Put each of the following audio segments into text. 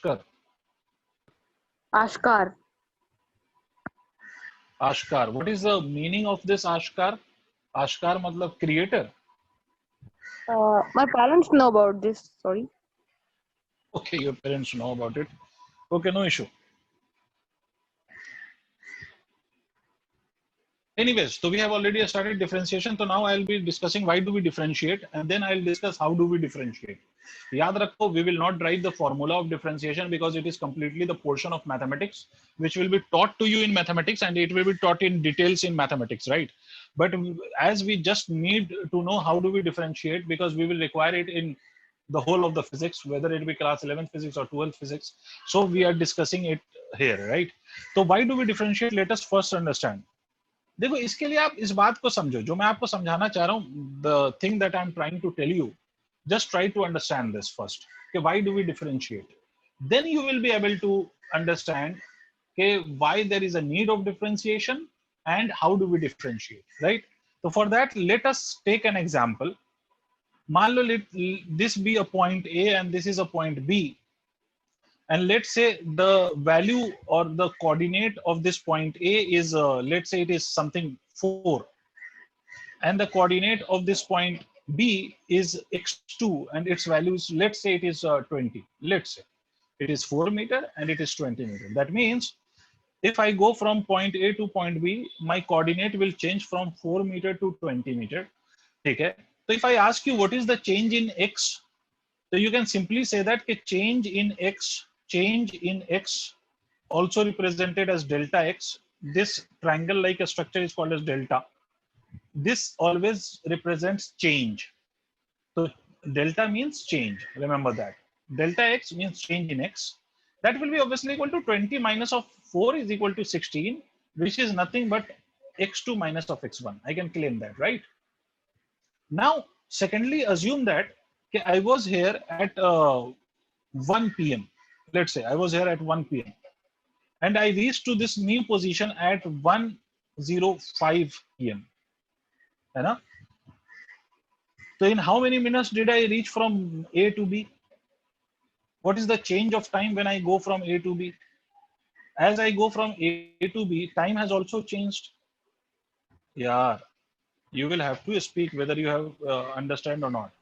Ashkar. Ashkar. Ashkar. What is the meaning of this Ashkar? Ashkar matlab creator. My parents know about this. Sorry. Okay, your parents know about it. Okay, no issue. Anyways, so we have already started differentiation. So now I'll be discussing why do we differentiate, and then I'll discuss how do we differentiate. याद रखो, we will not write the formula of differentiation because it is completely the portion of mathematics which will be taught to you in mathematics, and it will be taught in details in mathematics, right? But as we just need to know how do we differentiate, because we will require it in the whole of the physics, whether it be class 11th physics or 12th physics. So we are discussing it here, right? So why do we differentiate? Let us first understand. देखो, इसके लिए आप इस बात को समझो जो मैं आपको समझाना चाह रहा हूँ. The thing that I'm trying to tell you, just try to understand this first. Okay, why do we differentiate? Then you will be able to understand okay, why there is a need of differentiation and how do we differentiate, right? So for that, let us take an example. मान लो let this be a point A and this is a point B. And let's say the value or the coordinate of this point A is, let's say it is something 4. And the coordinate of this point B is x2 and its value is, let's say it is 20. Let's say it is 4 meter and it is 20 meter. That means if I go from point A to point B, my coordinate will change from 4 meter to 20 meter. Okay. So if I ask you what is the change in x, so you can simply say that change in x also represented as delta x. This triangle like a structure is called as delta. This always represents change. So delta means change. Remember that. Delta x means change in x. That will be obviously equal to 20 minus of 4 is equal to 16, which is nothing but x2 minus of x1. I can claim that, right? Now, secondly, assume that I was here at 1 p.m. Let's say I was here at 1 p.m. and I reached to this new position at 1:05 p.m. You know? So in how many minutes did I reach from A to B? What is the change of time when I go from A to B? As I go from A to B, time has also changed. Yeah, you will have to speak whether you have understand or not.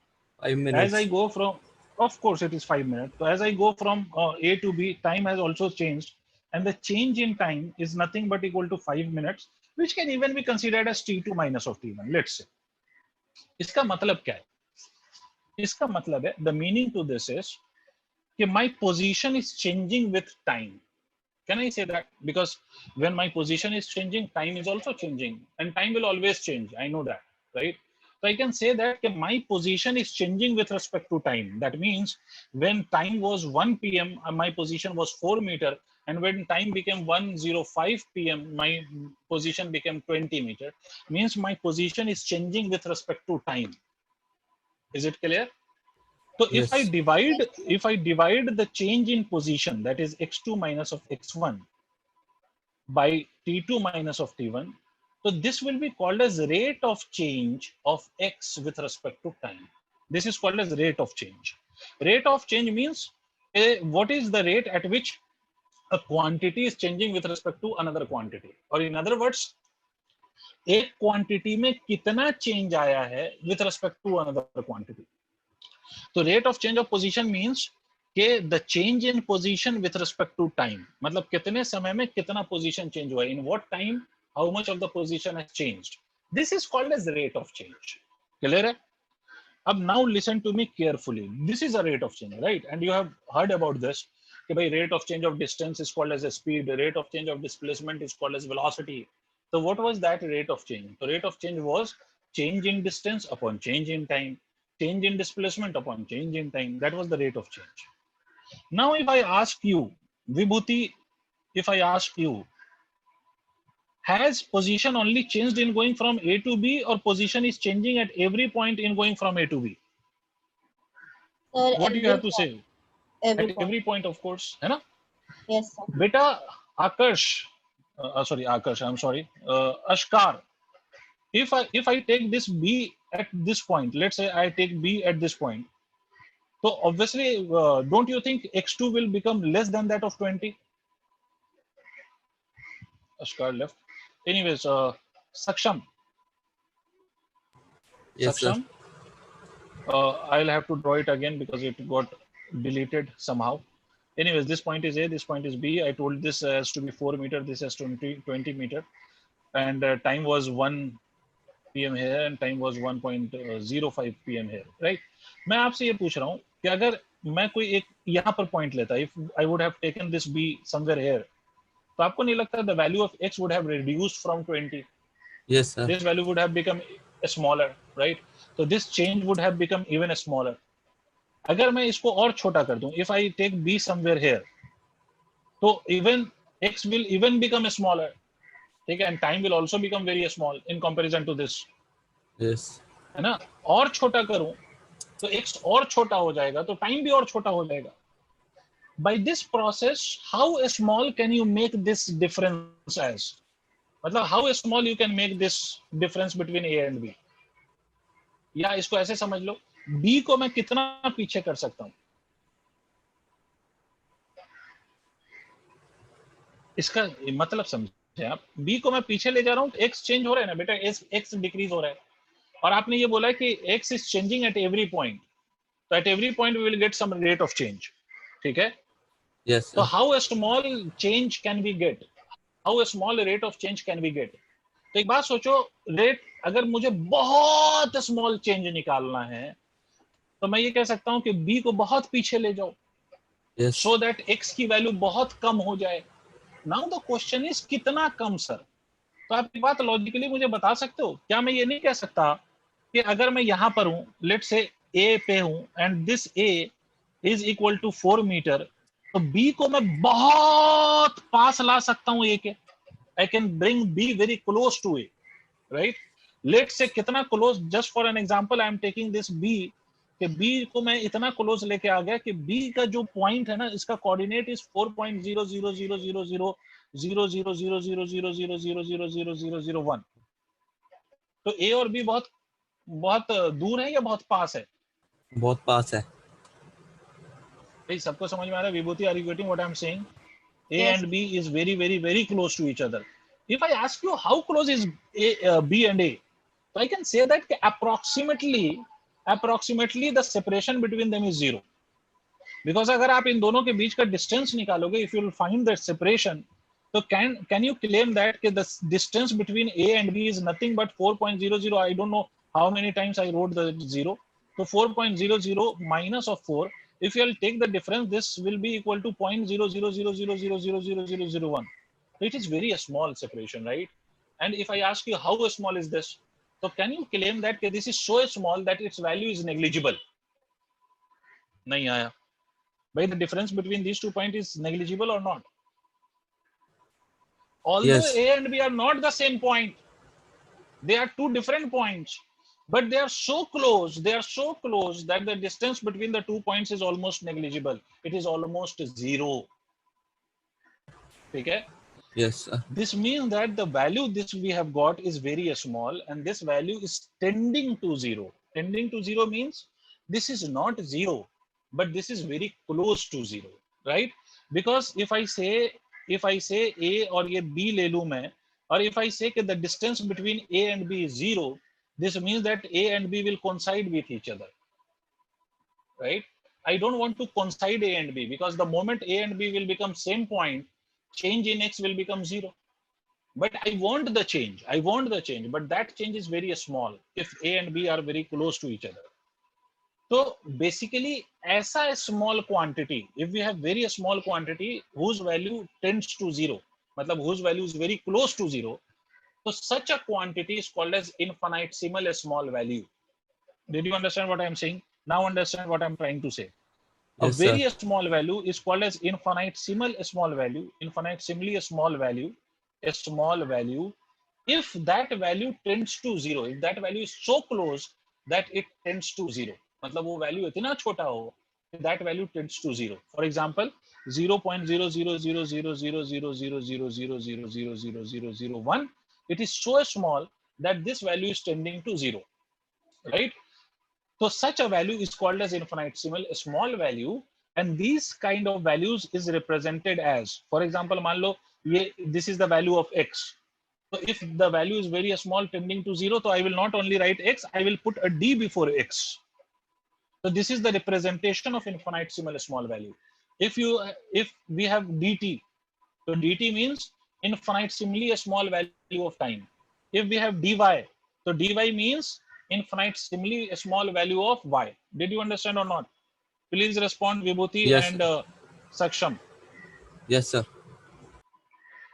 5 minutes. As I go from, of course it is 5 minutes. So as I go from A to B, time has also changed. And the change in time is nothing but equal to 5 minutes, which can even be considered as T2 minus of T1, let's say. इसका मतलब क्या है? इसका मतलब है, the meaning to this is that my position is changing with time. Can I say that? Because when my position is changing, time is also changing, and time will always change. I know that, right? So I can say that my position is changing with respect to time. That means when time was 1 p.m., my position was 4 meter, and when time became 1:05 p.m., my position became 20 meter. Means my position is changing with respect to time. Is it clear? So Yes. if I divide the change in position, that is x2 minus of x1 by t2 minus of t1, so this will be called as rate of change of x with respect to time. This is called as rate of change. Rate of change means what is the rate at which a quantity is changing with respect to another quantity, or in other words, एक quantity में कितना change आया है with respect to another quantity. So rate of change of position means कि the change in position with respect to time. मतलब कितने समय में कितना position change हुआ है. In what time, how much of the position has changed. This is called as the rate of change. Clear है? अब now listen to me carefully. This is a rate of change, right? And you have heard about this. कि भाई rate of change of distance is called as a speed. The rate of change of displacement is called as velocity. So what was that rate of change? The rate of change was change in distance upon change in time. Change in displacement upon change in time. That was the rate of change. Now, if I ask you, Vibhuti, if I ask you, has position only changed in going from A to B, or position is changing at every point in going from A to B? Sir, What do you have to say? Every At point. every point, of course. है ना? Yes, sir. Beta, Akash, I'm sorry, Ashkar. If I take this B at this point, let's say I take B at this point, So obviously, don't you think x2 will become less than that of 20? Ashkar left. Anyways, Saksham. Yes, sir. Saksham. I'll have to draw it again because it got deleted somehow. Anyways, this point is A, this point is B. I told this has to be 4 meter, this has 20 meter. And time was 1 PM here and time was 1.05 PM here, right? मैं आपसे ये पूछ रहा हूँ कि अगर मैं कोई एक यहाँ पर पॉइंट लेता, if I would have taken this B somewhere here, तो आपको नहीं लगता the value of x would have reduced from 20? Yes, sir. This value would have become smaller, right? So this change would have become even smaller. अगर मैं इसको और छोटा कर दूं, if I take b somewhere here, तो even x will even become smaller, ठीक है, and time will also become very small in comparison to this, Yes. है ना? और छोटा करूं तो x और छोटा हो जाएगा, तो time भी और छोटा हो जाएगा. By this process, how small can you make this difference as? मतलब how small you can make this difference between a and b? या इसको ऐसे समझ लो, b को मैं कितना पीछे कर सकता हूं? इसका मतलब समझे आप, b को मैं पीछे ले जा रहा हूं, x चेंज हो रहा है ना बेटा, x डिक्रीज हो रहा है, और आपने ये बोला है कि x is changing at every point, तो at every point we will get some rate of change, ठीक है? Yes, तो sir. How small change can we get, how small rate of change can we get? तो एक बात सोचो, rate अगर मुझे बहुत स्मॉल चेंज निकालना है तो मैं ये कह सकता हूं कि b को बहुत पीछे ले जाओ, Yes. सो दैट x की वैल्यू बहुत कम हो जाए. नाउ द क्वेश्चन इज कितना कम सर? तो आप एक बात लॉजिकली मुझे बता सकते हो? क्या मैं ये नहीं कह सकता कि अगर मैं यहां पर हूं, लेट से a पे हूं and this a is equal to 4 metre, तो b को मैं बहुत पास ला सकता हूं a के. I can bring b very close to a, right? Let's say कितना close, just for an example I am taking this b, कि b को मैं इतना close लेके आ गया कि b का जो point है ना, इसका coordinate is 4.00000000000000001. तो a और b बहुत बहुत दूर है या बहुत पास है? बहुत पास है. भाई सबको समझ में आ रहा है? विभूति, are you getting what I am saying? A Yes. and B is very, very, very close to each other. If I ask you how close is B and A, so I can say that approximately the separation between them is 0. Because अगर आप इन दोनों के बीच का distance निकालोगे, if you will find that separation, so can you claim that the distance between A and B is nothing but 4.00? I don't know how many times I wrote the 0. So 4.00 minus of 4. If you will take the difference, this will be equal to 0.00000000001. So it is very small separation, right? And if I ask you how small is this, so can you claim that this is so small that its value is negligible? नहीं आया. By the difference between these 2 points is negligible or not? Although Yes. A and B are not the same point, they are two different points, but they are so close that the distance between the 2 points is almost negligible. It is almost 0. Okay? Yes, sir. This means that the value this we have got is very small, and this value is tending to 0. Tending to 0 means this is not 0, but this is very close to 0, right? Because if I say A or ये B ले लूं मैं, or if I say that the distance between A and B is 0, this means that A and B will coincide with each other, right? I don't want to coincide A and B, because the moment A and B will become same point, change in x will become 0. But I want the change, but that change is very small if A and B are very close to each other. So basically, ऐसा small quantity, if we have very small quantity whose value tends to 0, मतलब whose value is very close to 0, so such a quantity is called as infinitesimal small value. Did you understand what I am saying? Now understand what I am trying to say. A Yes, sir. very small value is called as infinitesimal small value, infinitesimally a small value, if that value tends to 0, if that value is so close that it tends to 0, मतलब वो value इतना छोटा हो that value tends to 0. For example, 0.00000000000000001, it is so small that this value is tending to 0, right? So such a value is called as infinitesimal small value, and these kind of values is represented as, for example, मान लो ये this is the value of x. So if the value is very small tending to 0, so I will not only write x, I will put a d before x. So this is the representation of infinitesimal small value. If we have dt, so dt means infinitesimally a small value of time. If we have dy, so dy means infinitesimally a small value of y. Did you understand or not? Please respond, Vibhuti Yes. and Saksham. Yes, sir.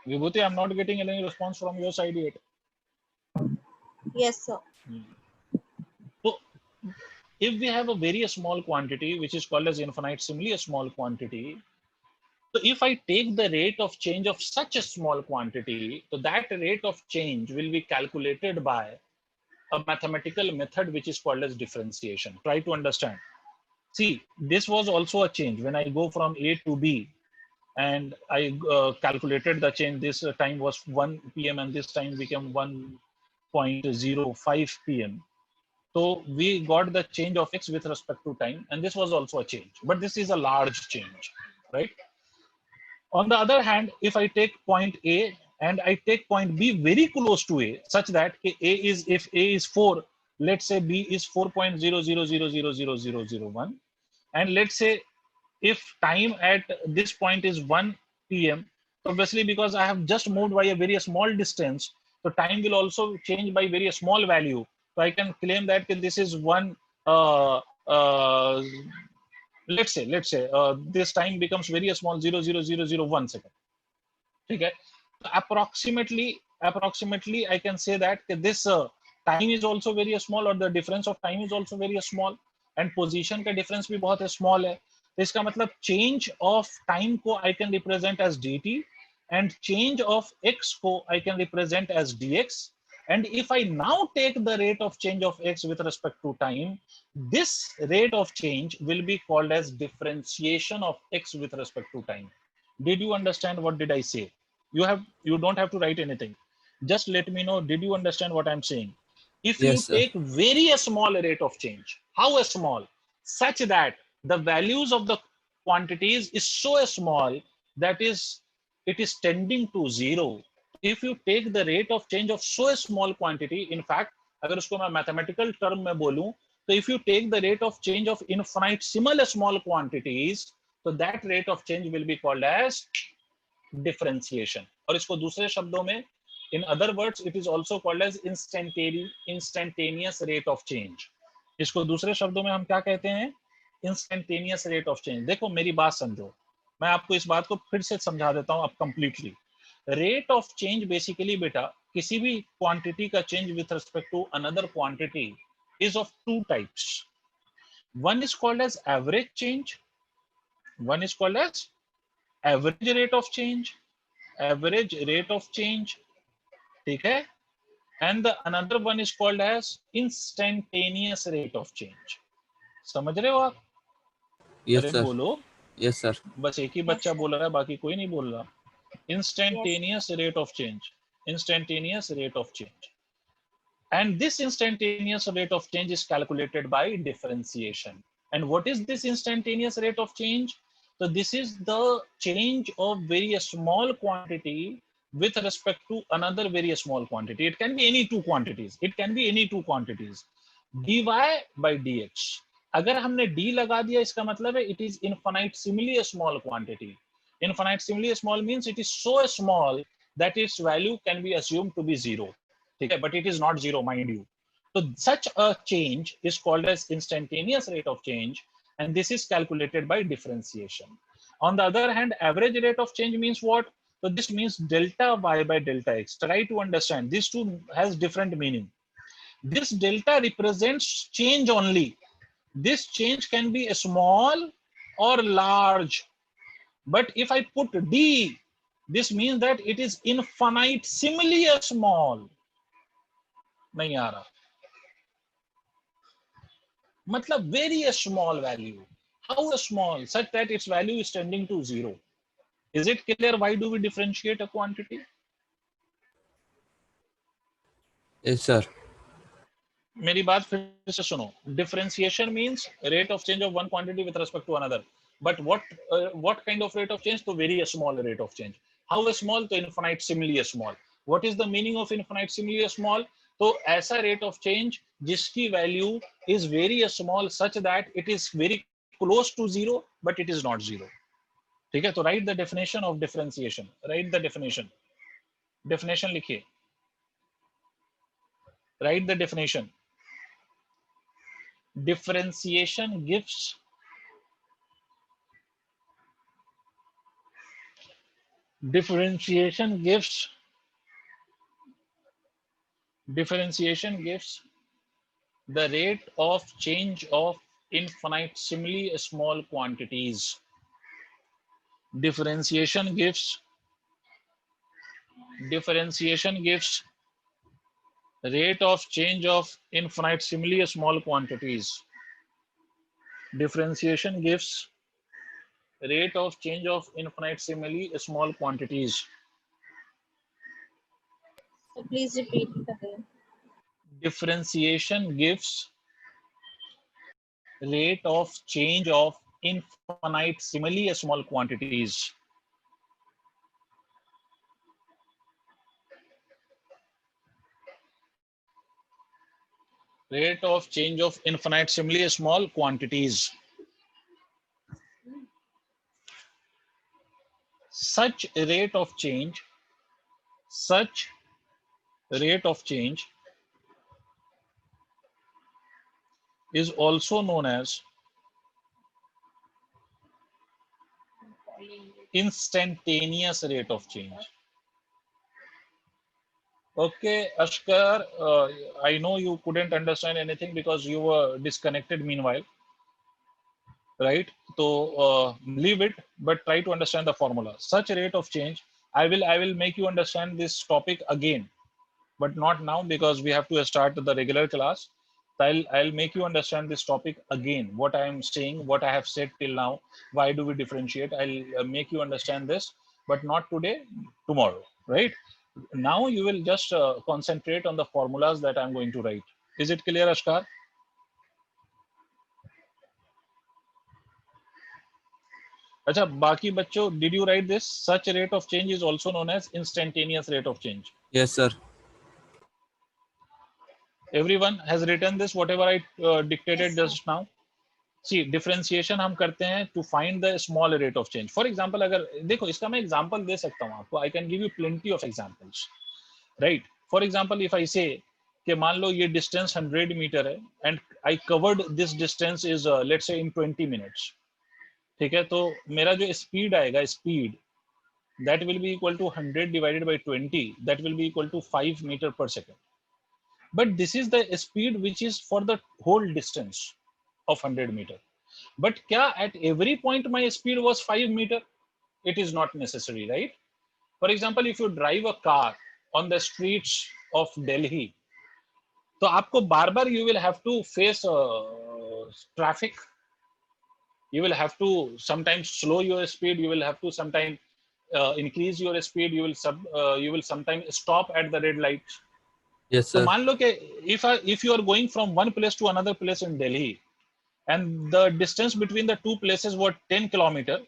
Vibhuti, I'm not getting any response from your side yet. Yes, sir. So if we have a very small quantity, which is called as infinitesimally a small quantity, so if I take the rate of change of such a small quantity, so that rate of change will be calculated by a mathematical method which is called as differentiation. Try to understand. See, this was also a change. When I go from A to B and I calculated the change, this time was 1 p.m. and this time became 1.05 p.m. So we got the change of x with respect to time, and this was also a change, but this is a large change, right? On the other hand, if I take point A and I take point B very close to A, such that if A is 4, let's say B is 4.00000001, and let's say if time at this point is 1 p.m., obviously because I have just moved by a very small distance, so time will also change by very small value. So I can claim that this is one. Let's say this time becomes very small, 0.00001 second. Okay, approximately I can say that this time is also very small, or the difference of time is also very small, and position का difference भी बहुत small है. तो इसका मतलब change of time को I can represent as dt, and change of x को I can represent as dx. And if I now take the rate of change of x with respect to time, this rate of change will be called as differentiation of x with respect to time. Did you understand what did I say? You don't have to write anything. Just let me know, did you understand what I'm saying? If you Yes, sir. take very small rate of change, how small? Such that the values of the quantities is so small that it is tending to 0. If you take the rate of change of so small quantity, in fact, अगर उसको मैं mathematical term में बोलूं, so if you take the rate of change of infinitesimal small quantities, so that rate of change will be called as differentiation. और इसको दूसरे शब्दों में, in other words, it is also called as instantaneous rate of change. इसको दूसरे शब्दों में हम क्या कहते हैं? Instantaneous rate of change. देखो मेरी बात समझो, मैं आपको इस बात को फिर से समझा देता हूं अब completely. Rate of change basically बेटा किसी भी quantity का change with respect to another quantity is of two types. One is called as average change. One is called as average rate of change. Average rate of change, ठीक है? And the another one is called as instantaneous rate of change. समझ रहे हो आप? Yes, अरे sir. बोलो, Yes, sir. बस एक ही बच्चा sir. बोल रहा है, बाकी कोई नहीं बोल रहा. Instantaneous rate of change. Instantaneous rate of change. And this instantaneous rate of change is calculated by differentiation. And what is this instantaneous rate of change? So this is the change of very small quantity with respect to another very small quantity. It can be any two quantities. It can be any two quantities. dy by dx. अगर हमने d लगा दिया, इसका मतलब है it is infinitesimally a small quantity. Infinitesimally small means it is so small that its value can be assumed to be 0. Okay, but it is not 0, mind you. So such a change is called as instantaneous rate of change, and this is calculated by differentiation. On the other hand, average rate of change means what? So this means delta y by delta x. Try to understand. This too has different meaning. This delta represents change only. This change can be small or large. But if I put d, this means that it is infinitesimally small. नहीं आ रहा, मतलब very small value. How small? Such that its value is tending to 0. Is it clear? Why do we differentiate a quantity? Yes, sir. मेरी बात फिर से सुनो. Differentiation means rate of change of one quantity with respect to another. But what kind of rate of change? तो very small rate of change. How small? तो infinitesimally small. What is the meaning of infinitesimally small? तो ऐसा rate of change जिसकी value is very small such that it is very close to zero, but it is not zero. ठीक है? तो write the definition of differentiation. Write the definition. Definition लिखिए. Write the definition. Differentiation gives differentiation gives the rate of change of infinitesimally small quantities. Differentiation gives rate of change of infinitesimally small quantities. Differentiation gives rate of change of infinitesimally small quantities. So please repeat it again. Differentiation gives rate of change of infinitesimally small quantities. Rate of change of infinitesimally small quantities. Such rate of change is also known as instantaneous rate of change. Okay, Ashkar, I know you couldn't understand anything because you were disconnected meanwhile, right? So leave it, but try to understand the formula. Such rate of change, I will make you understand this topic again, but not now because we have to start the regular class. I'll make you understand this topic again. What I am saying, what I have said till now, why do we differentiate? I'll make you understand this, but not today, tomorrow, right? Now you will just concentrate on the formulas that I'm going to write. Is it clear, Ashkar? Acha, baki bachcho, did you write this? Such rate of change is also known as instantaneous rate of change. Yes, sir. Everyone has written this, whatever I dictated Yes, just now. See, differentiation हम करते हैं to find the small rate of change. For example, अगर देखो इसका मैं example दे सकता हूँ आपको. I can give you plenty of examples, right? For example, if I say कि मान लो ये distance 100 meter है and I covered this distance is let's say in 20 minutes. ठीक है, तो मेरा जो speed आएगा, speed that will be equal to 100 divided by 20. That will be equal to 5 meter per second. But this is the speed which is for the whole distance of 100 meter. But kya at every point my speed was 5 meter? It is not necessary, right? For example, if you drive a car on the streets of Delhi, तो आपको बार बार you will have to face traffic. You will have to sometimes slow your speed. You will have to sometimes increase your speed. You will sometimes stop at the red lights. Yes, So sir. मान लो कि if you are going from one place to another place in Delhi, and the distance between the two places was 10 kilometer,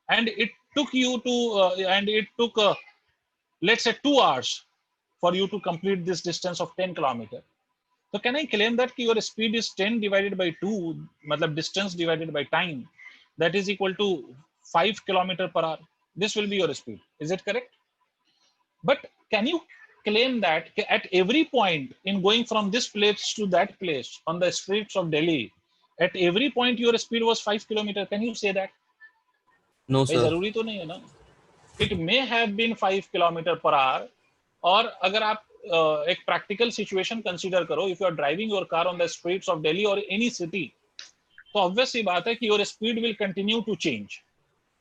and it took you to let's say 2 hours for you to complete this distance of 10 kilometer. So can I claim that your speed is 10 divided by 2, matlab distance divided by time, that is equal to 5 kilometer per hour? This will be your speed. Is it correct? But can you claim that at every point in going from this place to that place on the streets of Delhi, at every point your speed was 5 kilometer? Can you say that? No, भाई sir. जरूरी तो नहीं है ना. It may have been 5 kilometer per hour. और अगर आप एक practical situation consider करो, if you are driving your car on the streets of Delhi or any city, तो obvious सी बात है कि your speed will continue to change.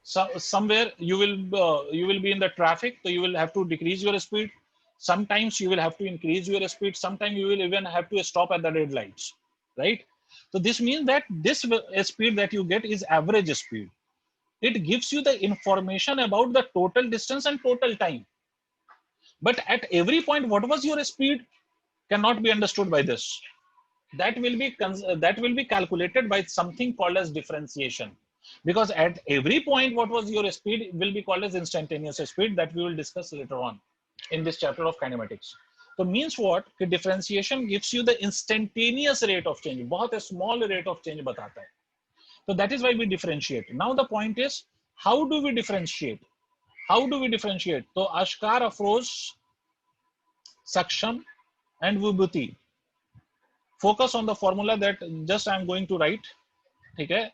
Somewhere you will be in the traffic, so you will have to decrease your speed. Sometimes you will have to increase your speed. Sometimes you will even have to stop at the red lights, right? So this means that this speed that you get is average speed. It gives you the information about the total distance and total time. But at every point, what was your speed cannot be understood by this. that will be calculated by something called as differentiation, because at every point what was your speed will be called as instantaneous speed, that we will discuss later on in this chapter of kinematics. So means what कि differentiation gives you the instantaneous rate of change, बहुत small rate of change बताता है. So that is why we differentiate. Now the point is, how do we differentiate? How do we differentiate? So Ashkar, Afroz, Saksham and Vibhuti, focus on the formula that just I am going to write. Okay?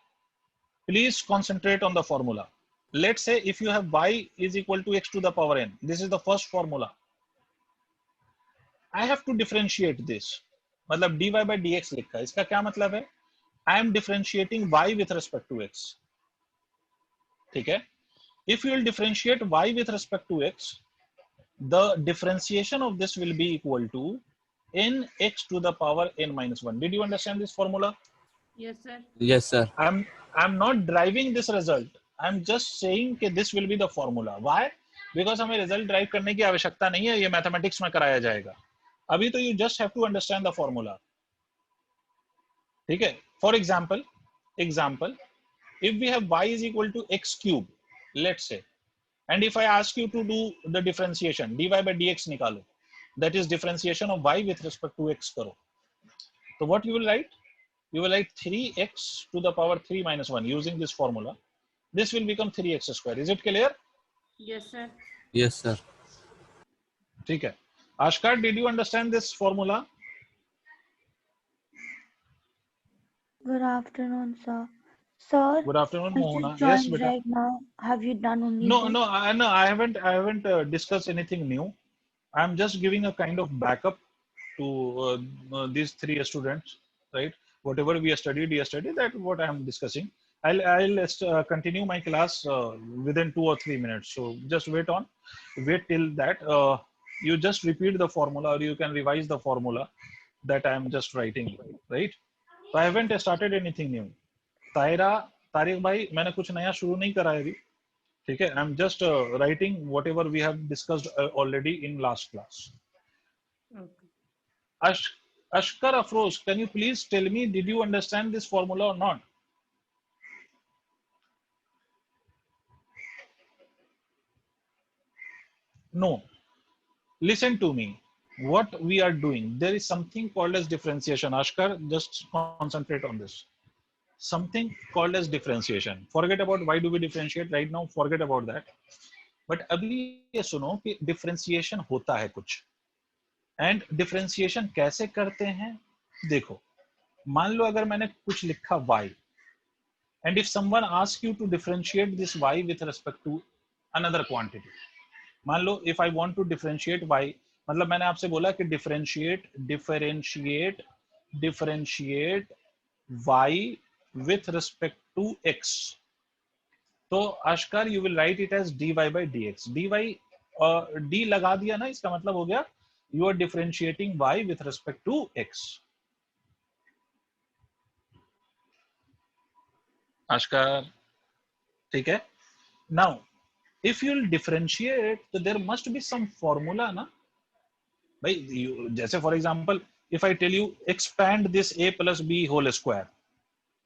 Please concentrate on the formula. Let's say if you have y is equal to x to the power n. This is the first formula. I have to differentiate this. मतलब dy by dx लिखा है. इसका क्या मतलब है? I am differentiating y with respect to x. ठीक है? If you will differentiate y with respect to x, the differentiation of this will be equal to n x to the power n minus 1. Did you understand this formula? Yes, sir. Yes, sir. I'm not driving this result. I'm just saying that this will be the formula. Why? Because हमें result drive करने की आवश्यकता नहीं है, ये mathematics में कराया जाएगा. अभी तो you just have to understand the formula. ठीक है? For example, if we have y is equal to x cube, let's say, and if I ask you to do the differentiation, dy by dx निकालो, that is differentiation of y with respect to x करो. So what you will write? You will write 3x to the power 3 minus 1 using this formula. This will become 3x square. Is it clear? Yes, sir. Yes, sir. ठीक है. Ashkar, did you understand this formula? Good afternoon, sir. Sir, Good afternoon, I Mohana. just Yes, joined beta. right now. Have you done only No, this? no, I haven't discussed anything new. I'm just giving a kind of backup to these three students, right? Whatever we studied yesterday, that what I'm discussing. I'll continue my class within 2 or 3 minutes. So just wait till that. You just repeat the formula, or you can revise the formula that I'm just writing, right? So I haven't started anything new. Tariq भाई मैंने कुछ नया शुरू नहीं करा है अभी. ठीक है? I'm just writing whatever we have discussed already in last class. Okay. Ashkar Afroz, can you please tell me, did you understand this formula or not? No. Listen to me. What we are doing, there is something called as differentiation. Ashkar, just concentrate on this. Something called as differentiation. Forget about why do we differentiate right now. Forget about that. But अभी ये सुनो कि differentiation होता है कुछ. And differentiation कैसे करते हैं? देखो. मान लो अगर मैंने कुछ लिखा y, and if someone asks you to differentiate this y with respect to another quantity, मान लो if I want to differentiate y, मतलब मैंने आपसे बोला कि differentiate y with respect to x. तो Ashkar, you will write it as dy by dx. dy d लगा दिया ना, इसका मतलब हो गया you are differentiating y with respect to x. Ashkar, ठीक है? Now, if you'll differentiate, so there must be some formula, na? भाई, जैसे for example, if I tell you expand this a plus b whole square,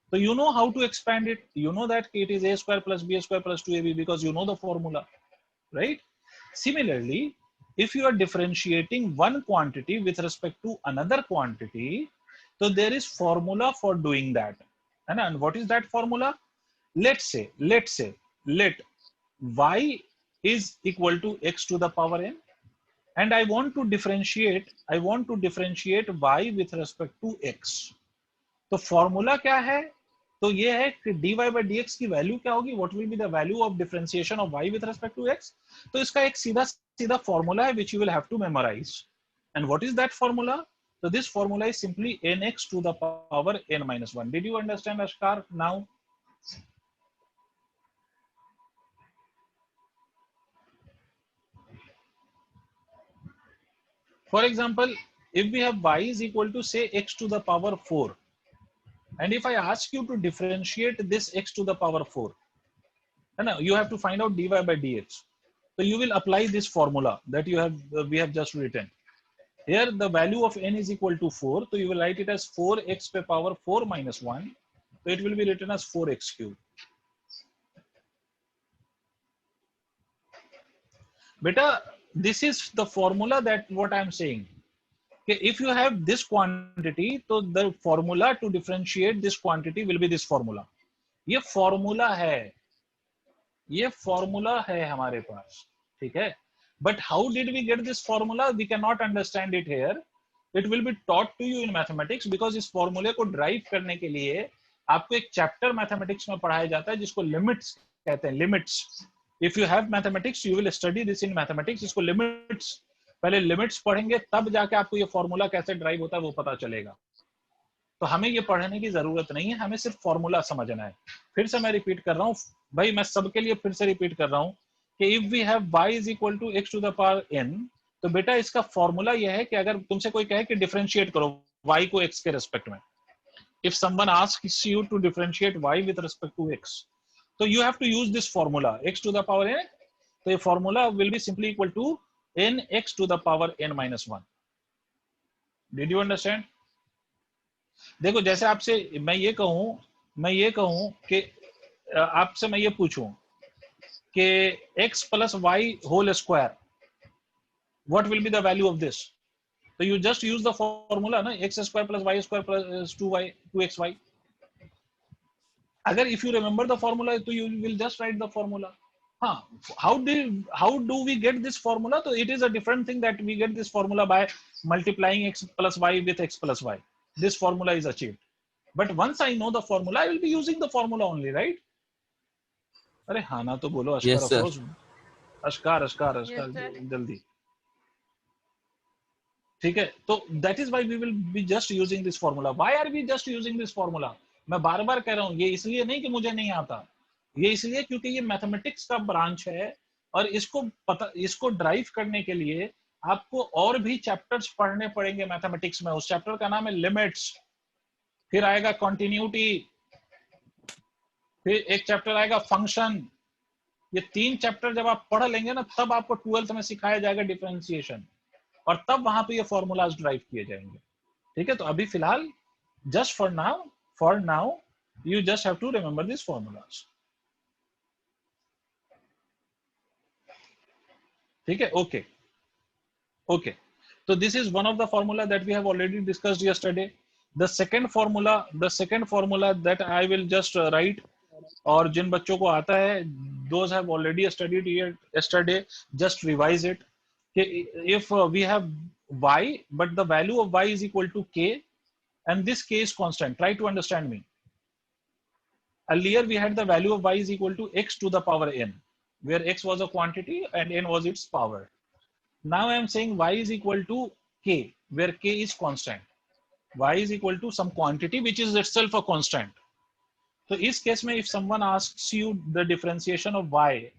so you know how to expand it. You know that it is a square plus b square plus 2ab because you know the formula, right? Similarly, if you are differentiating one quantity with respect to another quantity, so there is formula for doing that. And what is that formula? Let's say let y is equal to x to the power n, and I want to differentiate y with respect to x. तो formula क्या है? तो ये है कि dy by dx की value क्या होगी? What will be the value of differentiation of y with respect to x? तो इसका एक सीधा फॉर्मूला है which you will have to memorize. And what is that formula? So this formula is simply nx to the power n minus 1. Did you understand, Ashkar, now? For example, if we have y is equal to say x to the power 4, and if I ask you to differentiate this x to the power 4, you have to find out dy by dx. So you will apply this formula that we have just written. Here the value of n is equal to 4, so you will write it as 4x to the power 4 minus 1. So it will be written as 4x cube. Beta, this is the formula that what I am saying. Okay, if you have this quantity, so the formula to differentiate this quantity will be this formula. ये formula है हमारे पास, ठीक है? But how did we get this formula? We cannot understand it here. It will be taught to you in mathematics because इस formula को drive करने के लिए आपको एक chapter mathematics में पढ़ाया जाता है जिसको limits कहते हैं, limits. If you have mathematics, you will study this in mathematics. इसको limits, पहले limits पढ़ेंगे तब जाके आपको ये formula कैसे drive होता है वो पता चलेगा. तो हमें ये पढ़ने की जरूरत नहीं है, हमें सिर्फ फॉर्मूला समझना है. फिर से मैं रिपीट कर रहा हूँ भाई, मैं सबके लिए फिर से रिपीट कर रहा हूँ कि if we have y is equal to x to the power n, तो बेटा इसका फॉर्मूला यह है कि अगर तुमसे कोई कहे कि डिफरेंशिएट करो y को x के रेस्पेक्ट में, if someone asks you to differentiate y with respect to x, तो you have to use this formula x to the power n. तो ये formula will be simply equal to n x to the power n minus 1. Did you understand? देखो जैसे आपसे मैं ये कहूं कि आपसे मैं ये पूछूं कि x plus y whole square, what will be the value of this? So you just use the formula ना, x square plus y square plus 2xy. अगर if you remember the formula, तो you will just write the formula. हाँ, how do we get this formula? So it is a different thing that we get this formula by multiplying x plus y with x plus y. This formula is achieved. But once I know the formula, I will be using the formula only, right? अरे हाँ ना तो बोलो अशकार, Yes, sir. अशकार Yes, sir. जल्दी. ठीक है, तो that is why we will be just using this formula. Why are we just using this formula? मैं बार बार कह रहा हूँ, ये इसलिए नहीं कि मुझे नहीं आता, ये इसलिए क्योंकि ये मैथमेटिक्स का ब्रांच है और इसको ड्राइव करने के लिए आपको और भी चैप्टर्स पढ़ने पड़ेंगे मैथमेटिक्स में. उस चैप्टर का नाम है लिमिट्स, फिर आएगा कॉन्टिन्यूटी, फिर एक चैप्टर आएगा फंक्शन. ये 3 चैप्टर जब आप पढ़ लेंगे ना, तब आपको 12th में सिखाया जाएगा डिफरेंशिएशन, और तब वहां पे ये फॉर्मूलाज ड्राइव किए जाएंगे. ठीक है, तो अभी फिलहाल just for now you just have to remember these formulas. ठीक है, okay. So this is one of the formula that we have already discussed yesterday. The second formula that I will just write, और जिन बच्चों को आता है, those have already studied it yesterday, just revise it. If we have y, but the value of y is equal to k, and this k is constant. Try to understand me. Earlier we had the value of y is equal to x to the power n, where x was a quantity and n was its power. Now I am saying y is equal to k, where k is constant. Y is equal to some quantity which is itself a constant. So in this case, if someone asks you the differentiation of y,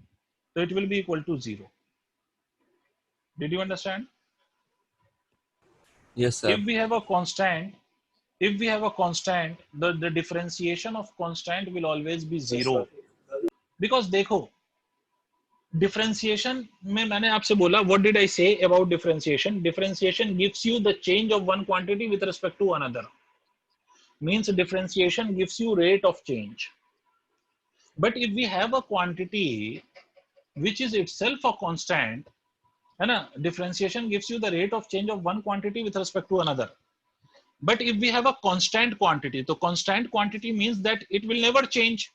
so it will be equal to 0. Did you understand? Yes, sir. If we have a constant, the differentiation of constant will always be 0. Because देखो, differentiation में मैंने आपसे बोला, what did I say about differentiation? Differentiation gives you the change of one quantity with respect to another. Means differentiation gives you rate of change. But if we have a quantity which is itself a constant, है ना, differentiation gives you the rate of change of one quantity with respect to another. But if we have a constant quantity, so constant quantity means that it will never change.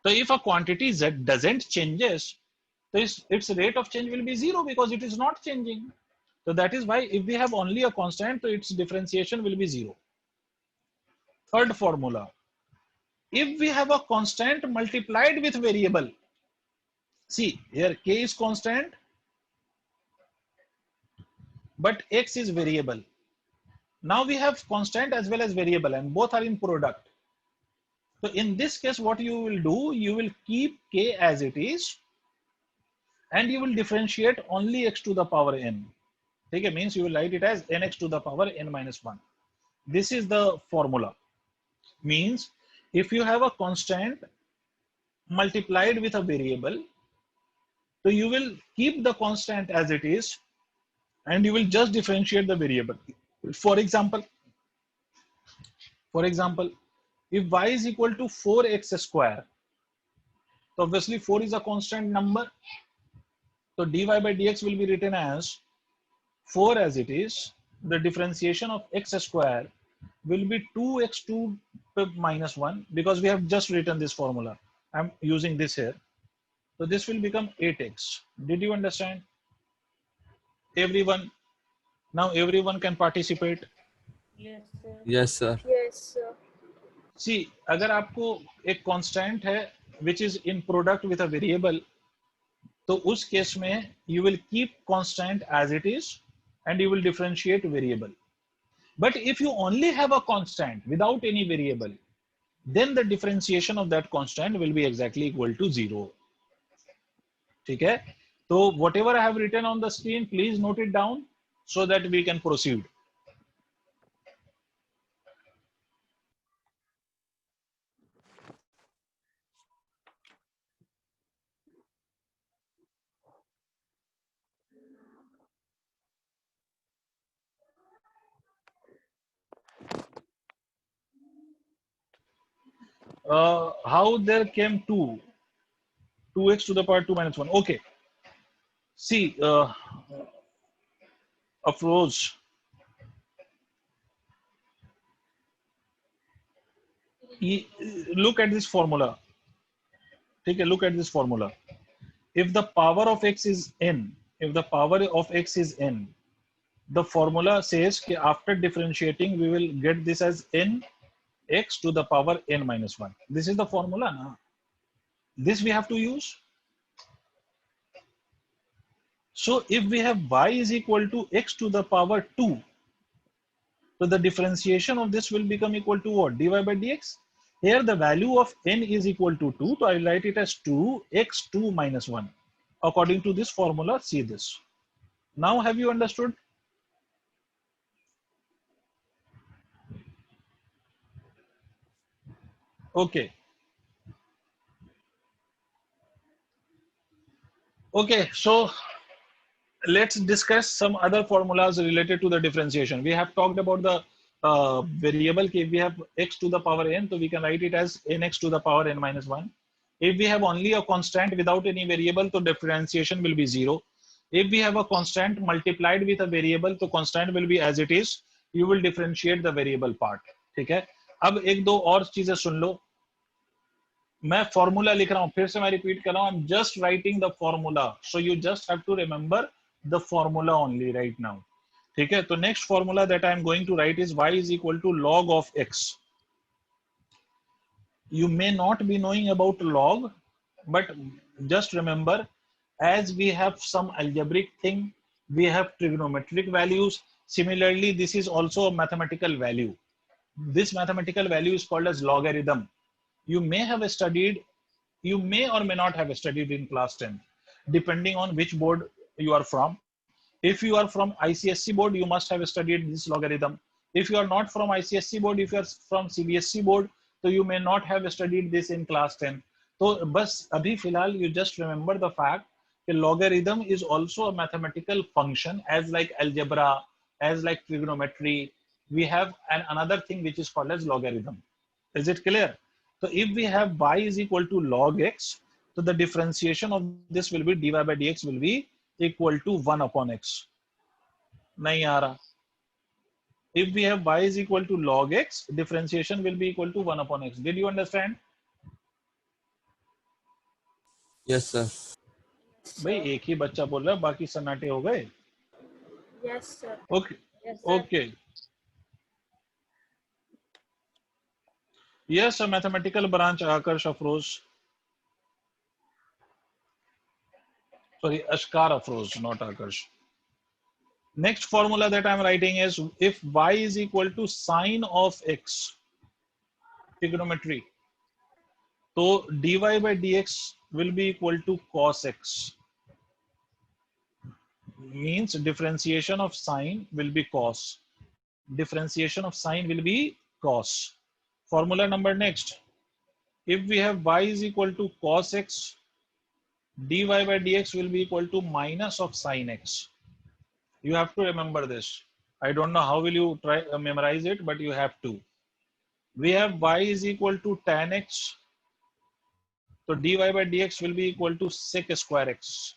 So if a quantity z doesn't changes, so its rate of change will be 0 because it is not changing. So that is why if we have only a constant, so its differentiation will be 0. Third formula, if we have a constant multiplied with variable, see here k is constant, but x is variable. Now we have constant as well as variable, and both are in product. So in this case, what you will do, you will keep k as it is, and you will differentiate only x to the power n. Okay, means you will write it as nx to the power n minus 1. This is the formula. Means if you have a constant multiplied with a variable, so you will keep the constant as it is, and you will just differentiate the variable. For example, if y is equal to 4x square, so obviously 4 is a constant number. So dy by dx will be written as 4 as it is. The differentiation of x square will be 2x2 minus 1 because we have just written this formula. I'm using this here. So this will become 8x. Did you understand? Everyone, now everyone can participate. Yes, sir. Yes, sir. Yes, sir. See, अगर आपको एक constant है which is in product with a variable, तो उस case में you will keep constant as it is and you will differentiate variable. But if you only have a constant without any variable, then the differentiation of that constant will be exactly equal to 0. ठीक है? So whatever I have written on the screen, please note it down so that we can proceed. How there came 2x to the power 2 minus 1. Okay. See, Afroz, look at this formula. Take a look at this formula. If the power of x is n, the formula says that after differentiating, we will get this as n x to the power n minus 1. This is the formula. Na? This we have to use. So if we have y is equal to x to the power 2, so the differentiation of this will become equal to what? Dy by dx. Here the value of n is equal to 2, so I will write it as 2x2 minus 1. According to this formula, see this. Now have you understood? Okay. Okay, so let's discuss some other formulas related to the differentiation. We have talked about the variable. If we have x to the power n, so we can write it as nx to the power n minus 1. If we have only a constant without any variable, so differentiation will be 0. If we have a constant multiplied with a variable, so constant will be as it is. You will differentiate the variable part. ठीक है? अब एक दो और चीजें सुन लो. मैं formula लिख रहा हूं, फिर से मैं रिपीट कर रहा हूं. I am just writing the formula, so you just have to remember the formula only right now. ठीक है? तो next formula that I am going to write is y is equal to log of x. You may not be knowing about log, but just remember, as we have some algebraic thing, we have trigonometric values. Similarly, this is also a mathematical value. This mathematical value is called as logarithm. You may have studied, you may or may not have studied in class 10, depending on which board you are from. If you are from ICSC board, you must have studied this logarithm. If you are not from ICSC board, if you are from CBSC board, so you may not have studied this in class 10. So bas abhi filhal you just remember the fact that logarithm is also a mathematical function, as like algebra, as like trigonometry. We have another thing which is called as logarithm. Is it clear? So if we have y is equal to log x, so the differentiation of this will be dy by dx will be equal to 1 upon x. Nahi aa raha. If we have y is equal to log x, differentiation will be equal to 1 upon x. Did you understand? Yes, sir. भाई एक ही बच्चा बोल रहा है, बाकी सन्नाटे हो गए. Yes, sir. Okay. Yes, sir. Okay. Yes, a mathematical branch, Akash Afroz. Sorry, Ashkar Afroz, not Akash. Next formula that I'm writing is if y is equal to sine of x, trigonometry, so dy by dx will be equal to cos x. Means differentiation of sine will be cos. Differentiation of sine will be cos. Formula number next. If we have y is equal to cos x, dy by dx will be equal to minus of sine x. You have to remember this. I don't know how will you try memorize it, but you have to. We have y is equal to tan x. So dy by dx will be equal to sec square x.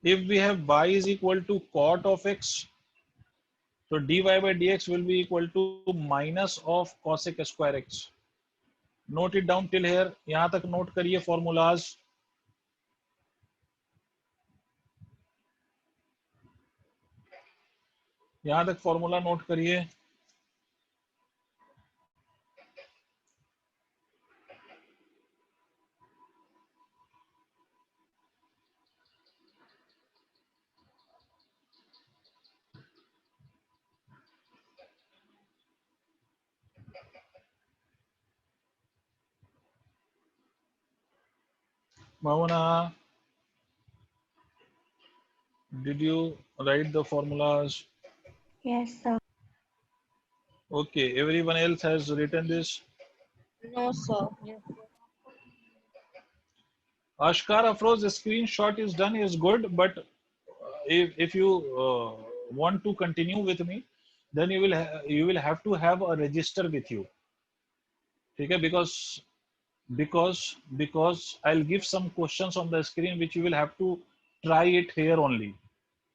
If we have y is equal to cot of x, so dy by dx will be equal to minus of cosec square x. Note it down till here. यहाँ तक note करिए formulas. यहाँ तक formula note करिए. Bhavana, did you write the formulas? Yes, sir. Okay, everyone else has written this. No, sir. Ashkar Afroz, the screenshot is done is good, but if you want to continue with me, then you will have to have a register with you. Okay, because I'll give some questions on the screen which you will have to try it here only,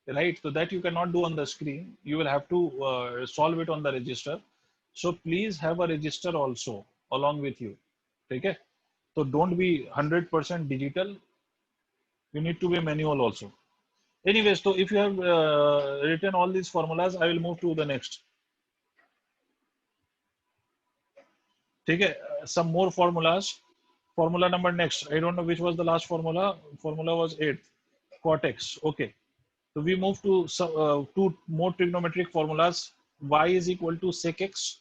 right? So that you cannot do on the screen, you will have to solve it on the register. So please have a register also along with you. Okay, so don't be 100% digital, you need to be manual also. Anyways, so if you have written all these formulas, I will move to the next. Okay, some more formulas. Formula number next. I don't know which was the last formula. Formula was 8. Cortex. Okay. So we move to two more trigonometric formulas. Y is equal to sec x.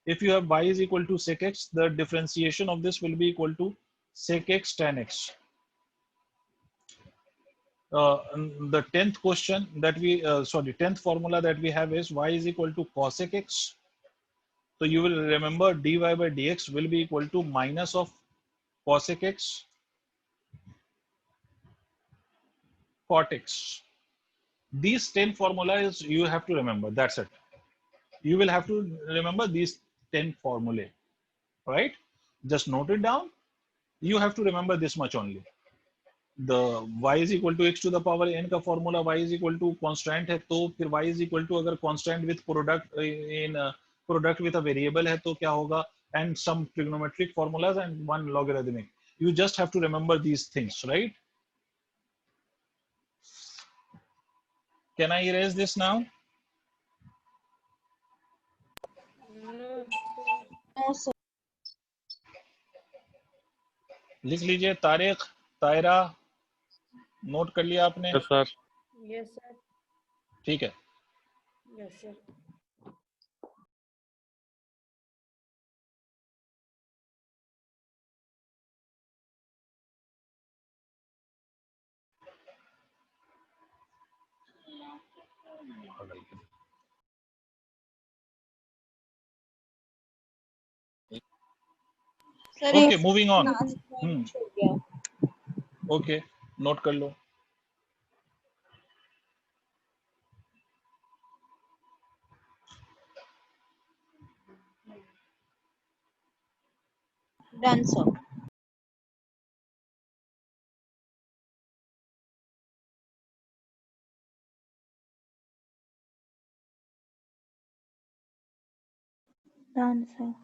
If you have y is equal to sec x, the differentiation of this will be equal to sec x tan x. The 10th question that we, 10th formula that we have is y is equal to cosec x. So you will remember dy by dx will be equal to minus of cosec x cot x. These 10 formulas you have to remember. That's it. You will have to remember these 10 formulae, right? Just note it down. You have to remember this much only. The y is equal to x to the power n का formula y is equal to constant है, तो फिर y is equal to अगर constant with product in product with a variable है तो क्या होगा, and some trigonometric formulas and one logarithmic. You just have to remember these things, right? Can I erase this now? No, sir. लिख लीजिए Tariq, तायरा, note कर लिया आपने? Yes, sir. Yes, sir. ठीक है. Yes, sir. Sir, Okay, moving on. point हो गया. Okay, note कर लो. Done, sir. Done, sir.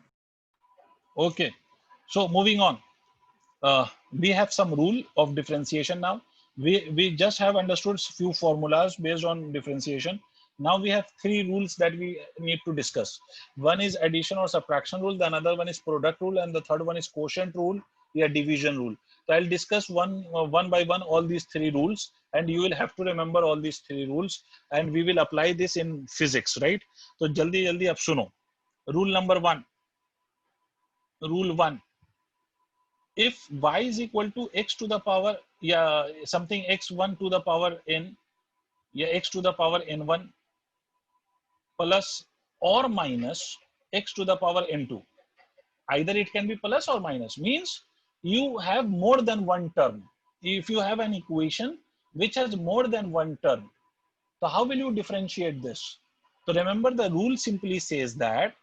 Okay, so moving on. We have some rule of differentiation now. We just have understood few formulas based on differentiation. Now we have three rules that we need to discuss. One is addition or subtraction rule, the another one is product rule, and the third one is quotient rule, yeah, division rule. So I'll discuss one by one all these three rules, and you will have to remember all these three rules, and we will apply this in physics, right? So jaldi jaldi ab suno. Rule number one. Rule one. If y is equal to x to the power, yeah, something x1 to the power n, yeah, x to the power n1 plus or minus x to the power n2. Either it can be plus or minus, means you have more than one term. If you have an equation which has more than one term. So how will you differentiate this? So remember, the rule simply says that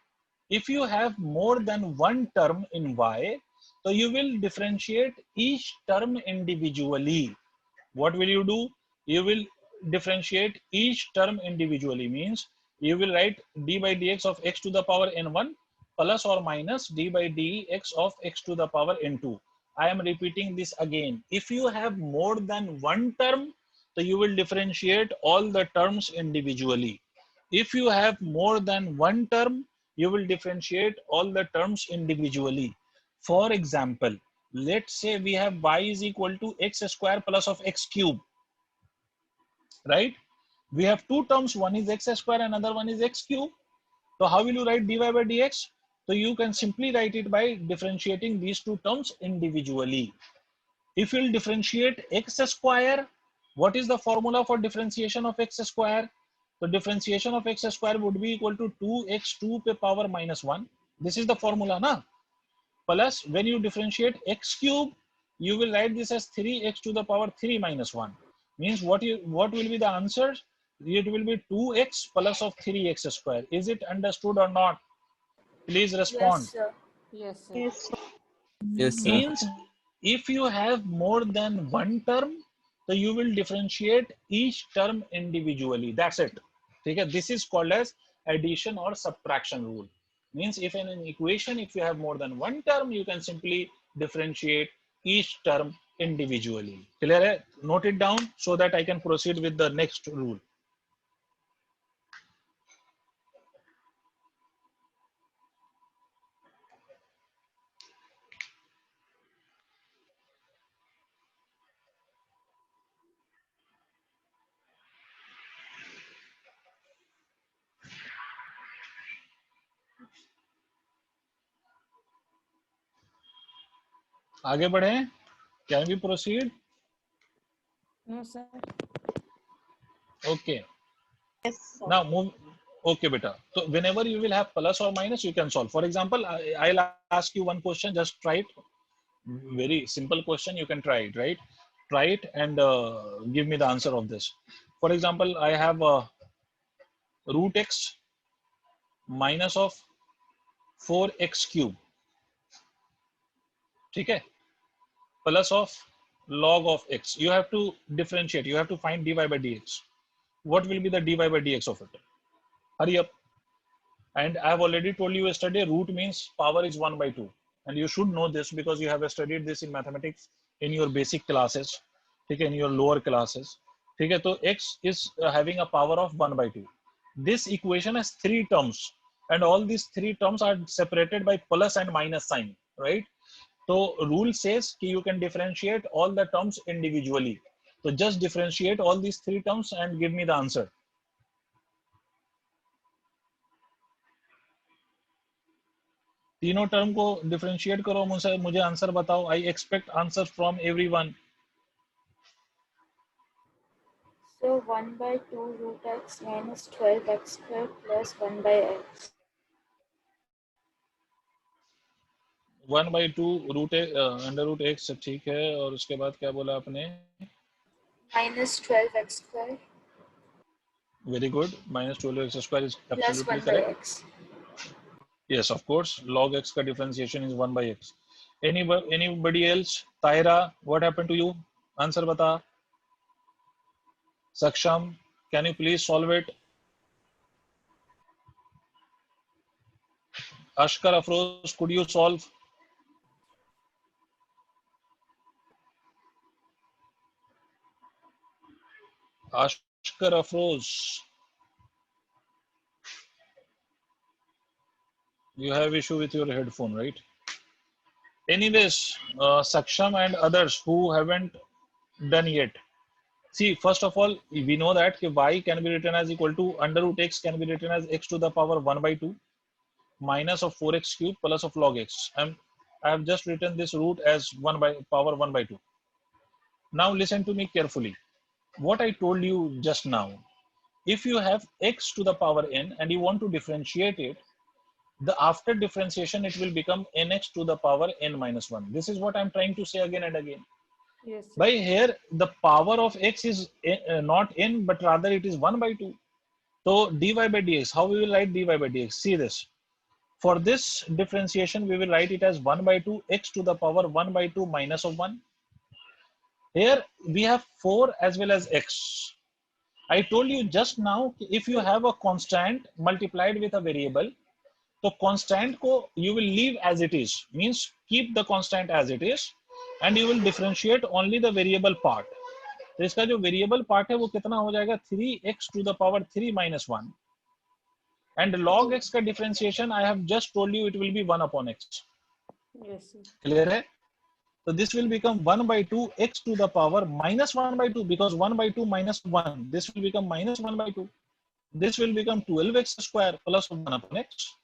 if you have more than one term in y, so you will differentiate each term individually. What will you do? You will differentiate each term individually, means you will write d by dx of x to the power n1 plus or minus d by dx of x to the power n2. I am repeating this again. If you have more than one term, so you will differentiate all the terms individually. If you have more than one term, you will differentiate all the terms individually. For example, let's say we have y is equal to x square plus of x cube, right? We have two terms, one is x square, another one is x cube. So how will you write dy by dx? So you can simply write it by differentiating these two terms individually. If you will differentiate x square, what is the formula for differentiation of x square? So differentiation of x square would be equal to 2x2 to power minus 1. This is the formula, na? Plus when you differentiate x cube, you will write this as 3x to the power 3 minus 1. Means what will be the answer? It will be 2x plus of 3x square. Is it understood or not? Please respond. Yes, sir. Yes, sir. Yes. Yes, sir. Means if you have more than one term, so you will differentiate each term individually. That's it. Okay? This is called as addition or subtraction rule. Means if in an equation, if you have more than one term, you can simply differentiate each term individually. Clear hai? Note it down so that I can proceed with the next rule. आगे बढ़े? Can we proceed? No, sir. Okay. Yes, sir. Now move. Okay, beta. So whenever you will have plus or minus, you can solve. For example, I'll ask you one question. Just try it. Very simple question. You can try it, right? Try it and give me the answer of this. For example, I have root x minus of 4x cube. Okay? Plus of log of x. You have to differentiate. You have to find dy by dx. What will be the dy by dx of it? Hurry up. And I have already told you yesterday, root means power is 1 by 2. And you should know this because you have studied this in mathematics in your basic classes, okay, in your lower classes. Okay, so x is having a power of 1 by 2. This equation has three terms, and all these three terms are separated by plus and minus sign, right? So rule says that you can differentiate all the terms individually. So just differentiate all these three terms and give me the answer. तीनों term को differentiate करो, मुझे answer बताओ. I expect answer from everyone. So 1 by 2 root x minus 12x square plus 1 by x. 1 by 2 root under root x, ठीक है. और उसके बाद क्या बोला आपने? Minus 12x square very good. Minus 12x square is plus absolutely 1 by correct. x. Yes, of course. Log x का differentiation is 1 by x. Anybody else? Tahira, what happened to you? Answer बता. Saksham, can you please solve it? Ashkar Afroz, could you solve? Ashkar Afroz, you have issue with your headphone, right? Anyways, Saksham and others who haven't done yet. See, first of all, we know that y can be written as equal to under root x can be written as x to the power 1 by 2 minus of 4x cube plus of log x. I have just written this root as 1 by power 1 by 2. Now listen to me carefully. What I told you just now, if you have x to the power n and you want to differentiate it, the after differentiation it will become nx to the power n minus 1. This is what I'm trying to say again and again. Yes, sir. By here, the power of x is not n, but rather it is 1 by 2. So dy by dx, how we will write dy by dx? See this. For this differentiation, we will write it as 1 by 2 x to the power 1 by 2 minus of 1. Here we have 4 as well as x. I told you just now, if you have a constant multiplied with a variable, so constant ko you will leave as it is, means keep the constant as it is, and you will differentiate only the variable part. तो इसका जो variable part है वो कितना हो जाएगा 3x to the power 3 minus 1, and log x का differentiation I have just told you it will be 1 upon x. Yes, sir. Clear है? So this will become 1 by 2 x to the power minus 1 by 2, because 1 by 2 minus 1, this will become minus 1 by 2. This will become 12x square plus 1 upon x.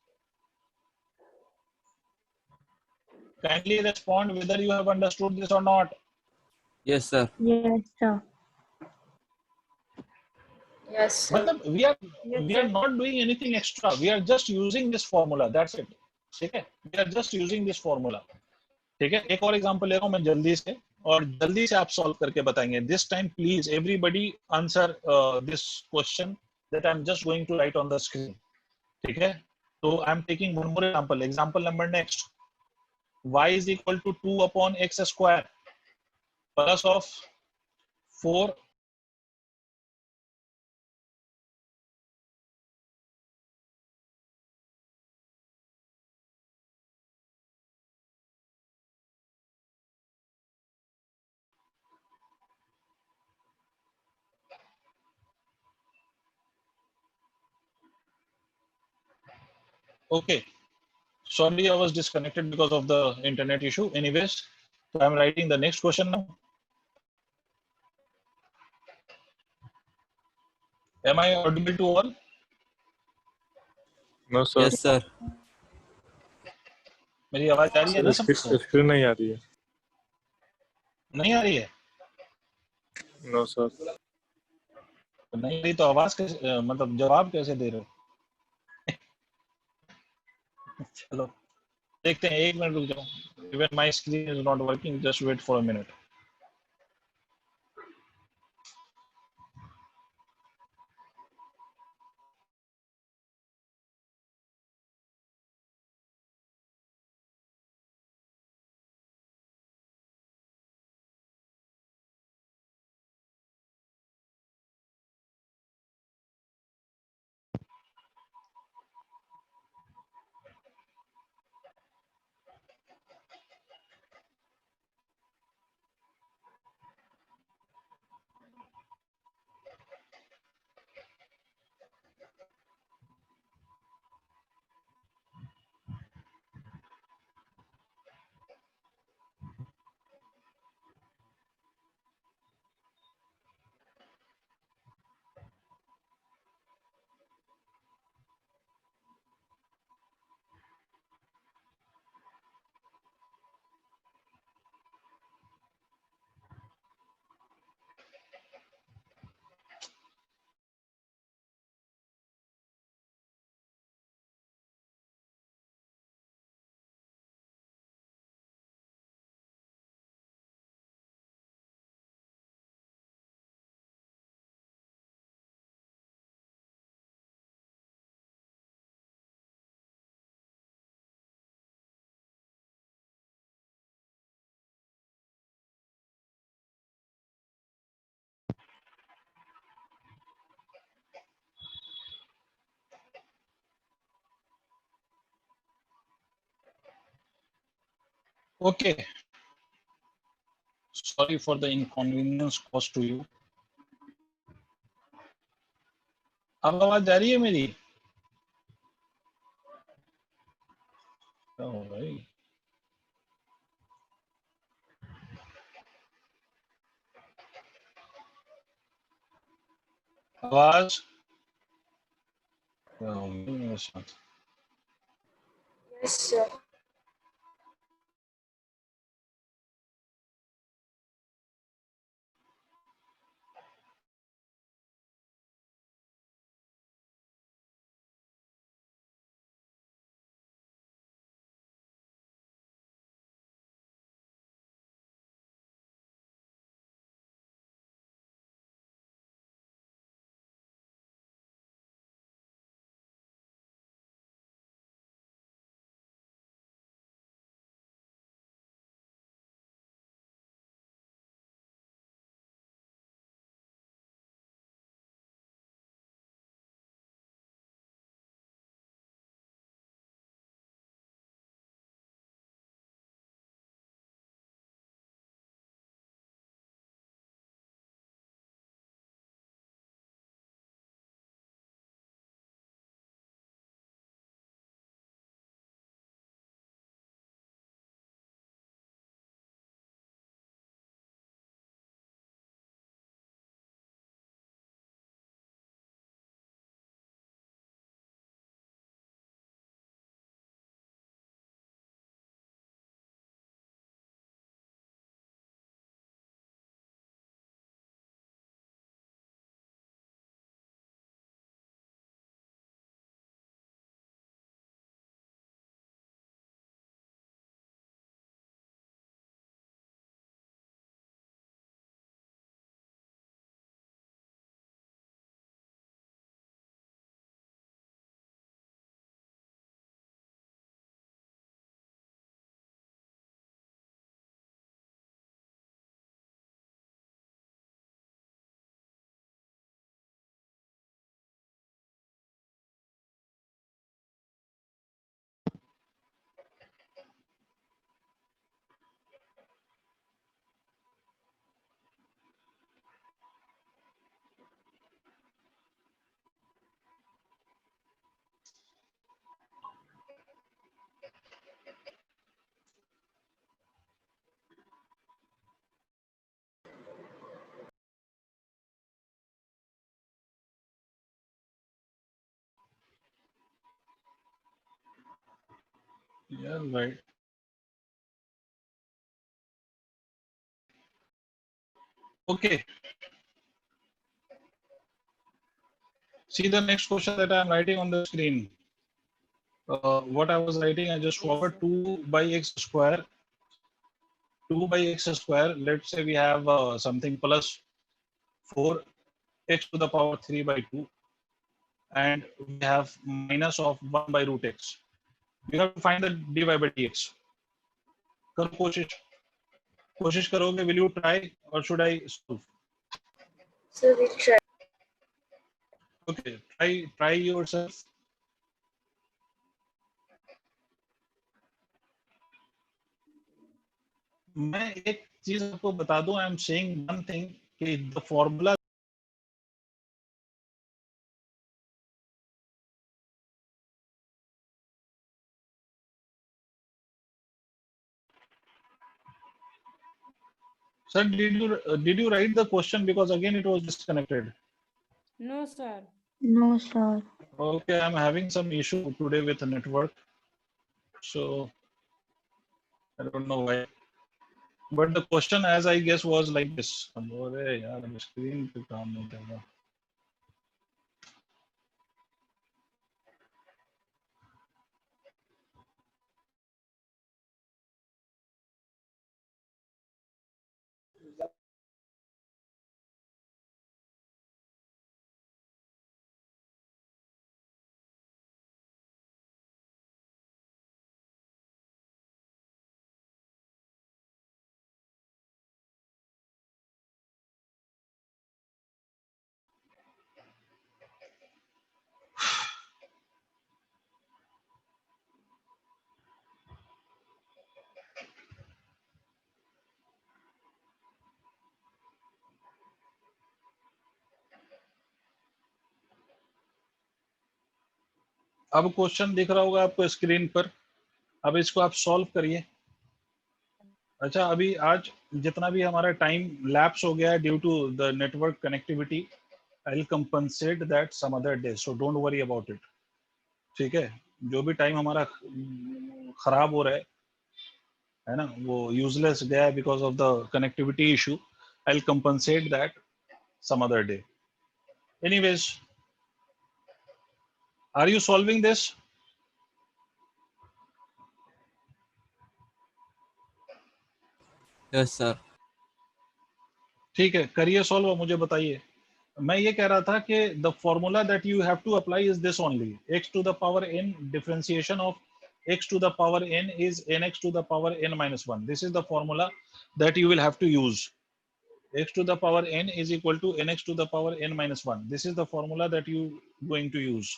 Kindly respond whether you have understood this or not. Yes, sir. Yes, sir. Yes, sir. मतलब we are not doing anything extra. We are just using this formula. That's it. ठीक है? We are just using this formula. ठीक है? एक और example ले रहा हूँ मैं जल्दी से, और जल्दी से आप सॉल्व करके बताएंगे. This time please everybody answer this question that I'm just going to write on the screen. ठीक है? So I'm taking one more example. Example number next. Y is equal to 2 upon x square plus of 4. Okay. Sorry, I was disconnected because of the internet issue. Anyways, so I'm writing the next question now. Am I audible to all? No sir Yes, sir. मेरी आवाज आ रही है ना सबको? Screen नहीं आ रही है. नहीं आ रही है? No sir. नहीं आ रही तो आवाज कैसे, मतलब जवाब कैसे दे रहे हो? चलो देखते हैं, एक मिनट रुक जाओ. Even my screen is not working. Just wait for a minute. Okay. Sorry for the inconvenience caused to you. अब आवाज आ रही है मेरी? क्या हो भाई? आवाज क्या हो गया मेरे साथ? Yes, sir. Yeah, right. Okay. See the next question that I'm writing on the screen. What I was writing, I just Yes, forgot sir. 2 by x square. 2 by x square. Let's say we have something plus 4 x to the power 3 by 2, and we have minus of 1 by root x. You have to find the dy by dx. करो कोशिश करोगे. Will you try or should I solve? So we try. Okay, try yourself. मैं एक चीज आपको बता दूं. I am saying one thing कि the formula. Sir, did you write the question, because again it was disconnected? No, sir. No, sir. Okay, I'm having some issue today with the network, so I don't know why. But the question, as I guess, was like this. अरे यार, screen पे काम नहीं कर रहा. अब question दिख रहा होगा आपको स्क्रीन पर. अब इसको आप सॉल्व करिए. अच्छा, अभी आज जितना भी हमारा टाइम लैप्स हो गया है due to the network connectivity, I will compensate that some other day, so don't worry about it. ठीक है. जो भी टाइम हमारा खराब हो रहा है ना, वो यूजलेस गया है because of the connectivity issue. I will compensate that some other day. Anyways, are you solving this? Yes, sir. ठीक है, करिए सॉल्व और मुझे बताइए. मैं ये कह रहा था कि the formula that you have to apply is this only. x to the power n differentiation of x to the power n is nx to the power n minus 1. This is the formula that you will have to use. X to the power n is equal to nx to the power n minus 1. This is the formula that you going to use.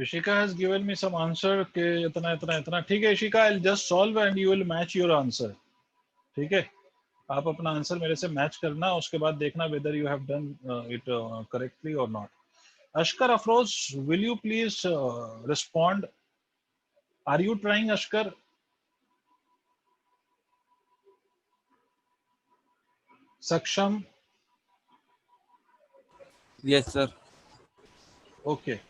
Ishika has given me some answer के इतना इतना इतना. ठीक है Ishika, I'll just solve and you will match your answer. ठीक है. आप अपना आंसर मेरे से मैच करना, उसके बाद देखना whether you have done it correctly or not. Ashkar Afroz, will you please respond? Are you trying, Ashkar? Saksham? Yes, sir. Okay.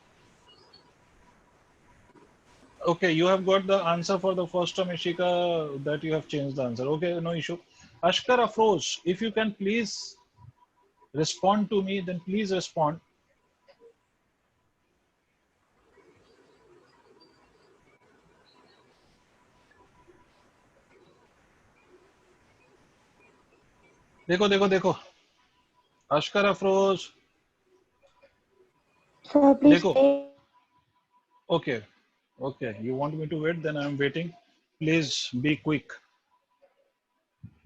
Okay, you have got the answer for the first term, Ishika, that you have changed the answer. Okay, no issue. Ashkar Afroz, if you can please respond to me, then please respond. देखो देखो देखो. Ashkar Afroz, Sir, please देखो. say. Okay. Okay, you want me to wait? Then I'm waiting. Please be quick.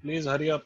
Please hurry up.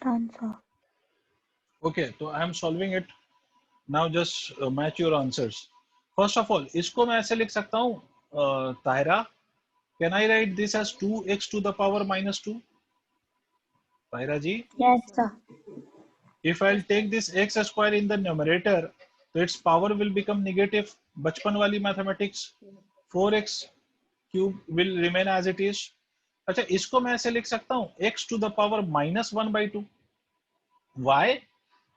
done, sir. Okay, so I am solving it now. Just match your answers. First of all, इसको मैं ऐसे लिख सकता हूँ, Tahira, can I write this as 2x to the power minus 2? Tahira ji, Yes, sir. if I'll take this x square in the numerator, so its power will become negative. बचपन वाली mathematics, 4x cube will remain as it is. अच्छा, इसको मैं ऐसे लिख सकता हूँ, x to the power minus 1 by 2. Why?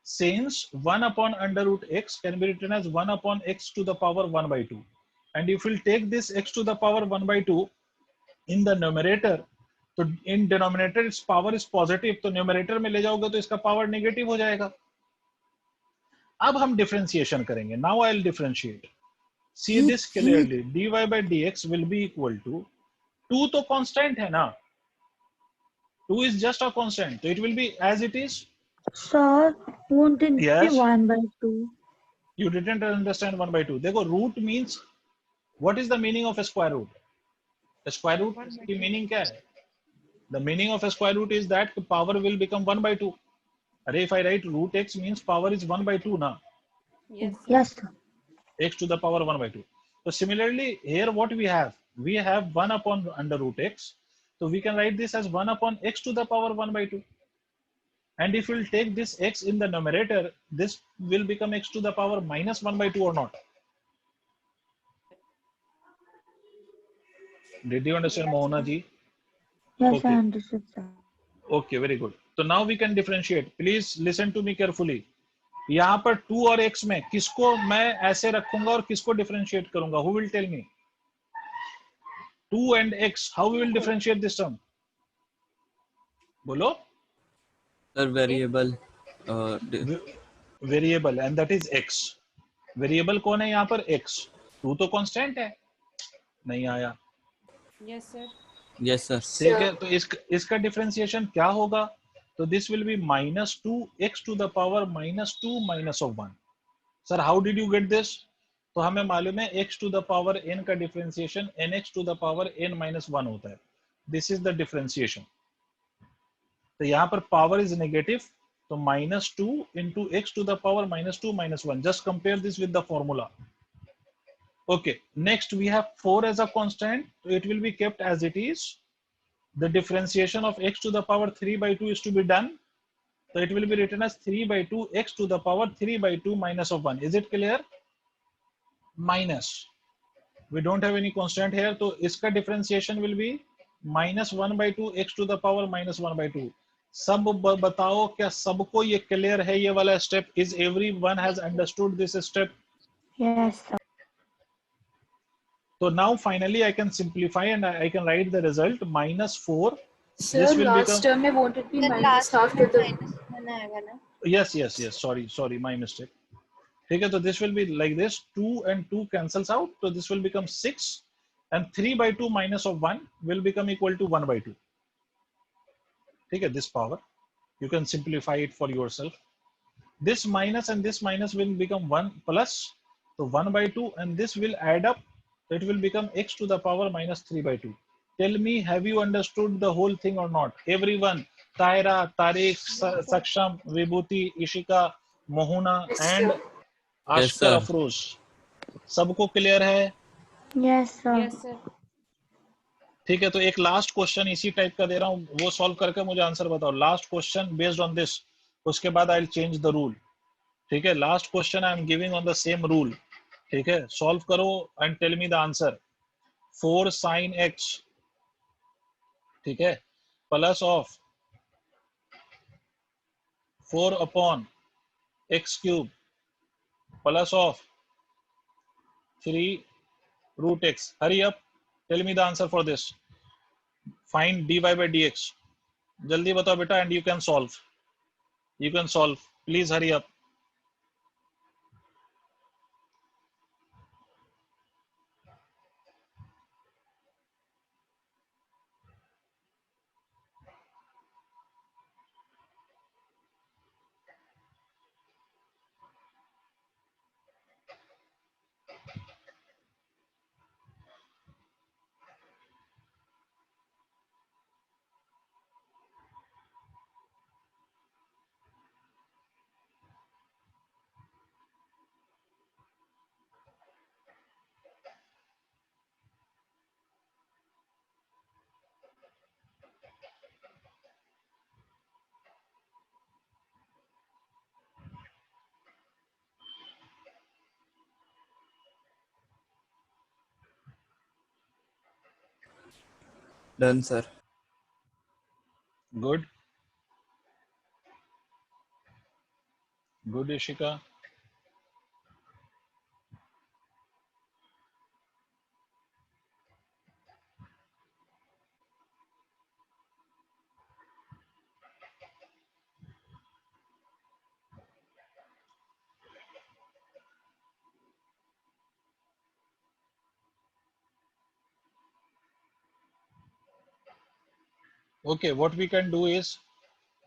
Since 1 upon under root x can be written as 1 upon x to the power 1 by 2. And if we'll take this x to the power 1 by 2 in the numerator, तो in denominator its power is positive, तो numerator में ले जाओगे तो इसका power negative हो जाएगा. अब हम differentiation करेंगे. Now I'll differentiate. See this clearly. dy by dx will be equal to 2 तो constant है ना. 2 is just a constant, so it will be as it is. Sir, won't it Yes. be 1 by 2? You didn't understand 1 by 2. देखो, root means, what is the meaning of a square root? A square root की meaning क्या है? The meaning of a square root is that the power will become 1 by 2. अरे, if I write root x means power is 1 by 2 ना. Yes, sir. Yes, sir. X to the power 1 by 2. So similarly, here what we have? We have 1 upon under root x. So we can write this as 1 upon x to the power 1 by 2. And if we'll take this x in the numerator, this will become x to the power minus 1 by 2 or not? Did you understand, Mohana ji? Yes, Okay. I understood, sir. Okay, very good. So now we can differentiate. Please listen to me carefully. यहाँ पर 2 और x में किसको मैं ऐसे रखूंगा और किसको differentiate करूंगा? Who will tell me? 2 and x. How we will differentiate this term? बोलो. Sir, variable. Variable, and that is x. Variable कौन है यहाँ पर? x. 2 तो constant है. नहीं आया. Yes, sir. Yes, sir. ठीक है, तो इसका डिफरेंशिएशन क्या होगा? तो this will be minus 2 x to the power minus 2 minus of 1. Sir, how did you get this? तो हमें मालूम है x to the power n का differentiation nx to the power n minus 1 होता है. This is the differentiation. तो यहाँ पर पावर इज नेगेटिव, तो minus 2 into x to the power minus 2 minus 1. Just compare this with the formula. Okay, next we have 4 as a constant, so it will be kept as it is. The differentiation of x to the power 3 by 2 is to be done. So it will be written as 3 by 2 x to the power 3 by 2 minus of 1. Is it clear? Minus. We don't have any constant here, so iska differentiation will be minus 1 by 2 x to the power minus 1 by 2. सब बताओ, क्या सबको ये clear है ये वाला step? Is everyone has understood this step? Yes, sir. So now finally I can simplify and I can write the result minus 4. Sir, This will last become, term में won't it be minus half to the yes, sorry, my mistake. ठीक है, तो this will be like this. 2 and 2 cancels out, so this will become 6, and 3 by 2 minus of 1 will become equal to 1 by 2. ठीक है, this power you can simplify it for yourself. This minus and this minus will become 1 plus, so 1 by 2, and this will add up, so it will become x to the power minus 3 by 2. Tell me, have you understood the whole thing or not? Everyone, Taira, Tariq, Saksham, Vibhuti, Ishika, Mohuna, and Yes, Ashkar sir. Afroz. सबको clear है? Yes, sir. Yes, sir. ठीक है, तो एक last question इसी type का दे रहा हूँ, वो सॉल्व करके मुझे आंसर बताओ. Last question based on this, उसके बाद I will change the rule. ठीक है, last question I am giving on the same rule. ठीक है, सॉल्व करो and tell me the answer. 4 sin x, ठीक है, plus of 4 upon x cube plus of 3 root x. Hurry up, tell me the answer for this. Find dy by dx. जल्दी बताओ बेटा, and you can solve. You can solve. Please hurry up. Done, sir. Good. Good, Ishika. Okay, what we can do is,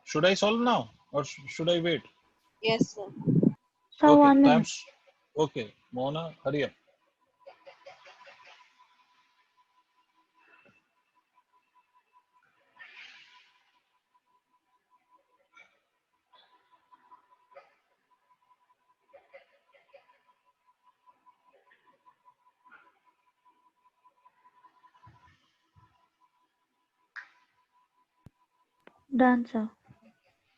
should I solve now or should I wait? Yes, sir. Sir, Okay, 1 minute. times. Okay, Mona, hurry up. Done, sir.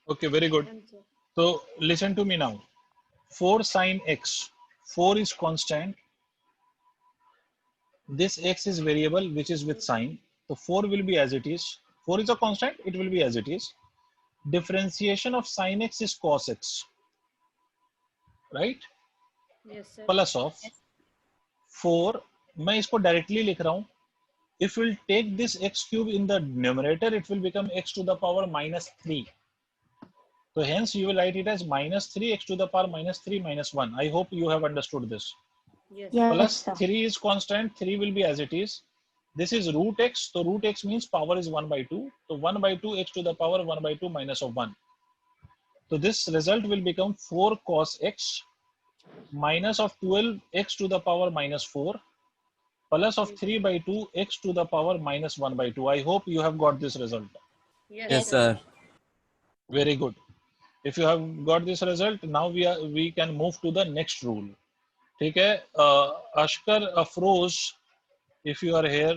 Okay, very good. Done, sir. So listen to me now. 4 sine x. 4 is constant. This x is variable, which is with sign. So 4 will be as it is. 4 is a constant, it will be as it is. Differentiation of sine x is cos x, right? Yes, sir. Plus of 4. मैं इसको directly लिख रहा हूँ. If we'll take this x cube in the numerator, it will become x to the power minus 3. So hence you will write it as minus 3 x to the power minus 3 minus 1. I hope you have understood this. Yes. Yes, Plus sir. 3 is constant, 3 will be as it is. This is root x, so root x means power is 1 by 2. So 1 by 2 x to the power 1 by 2 minus of 1. So this result will become 4 cos x minus of 12 x to the power minus 4 plus of 3 by 2 x to the power minus 1 by 2. I hope you have got this result. Yes, Yes, sir. Very good. If you have got this result, now we can move to the next rule. ठीक है, Ashkar Afroz, if you are here.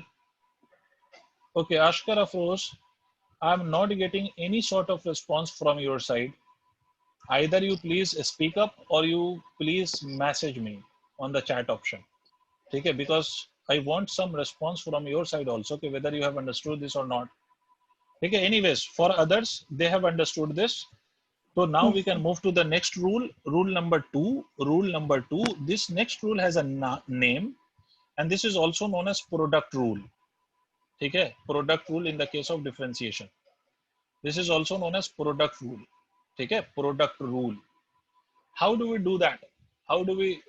Okay, Ashkar Afroz, I'm not getting any sort of response from your side. Either you please speak up or you please message me on the chat option. Okay, because I want some response from your side also, okay, whether you have understood this or not. Okay, anyways, for others, they have understood this. So now we can move to the next rule, rule number 2. Rule number 2, this next rule has a name, and this is also known as product rule. Okay, product rule in the case of differentiation. This is also known as product rule. Okay, product rule. How do we do that? How do we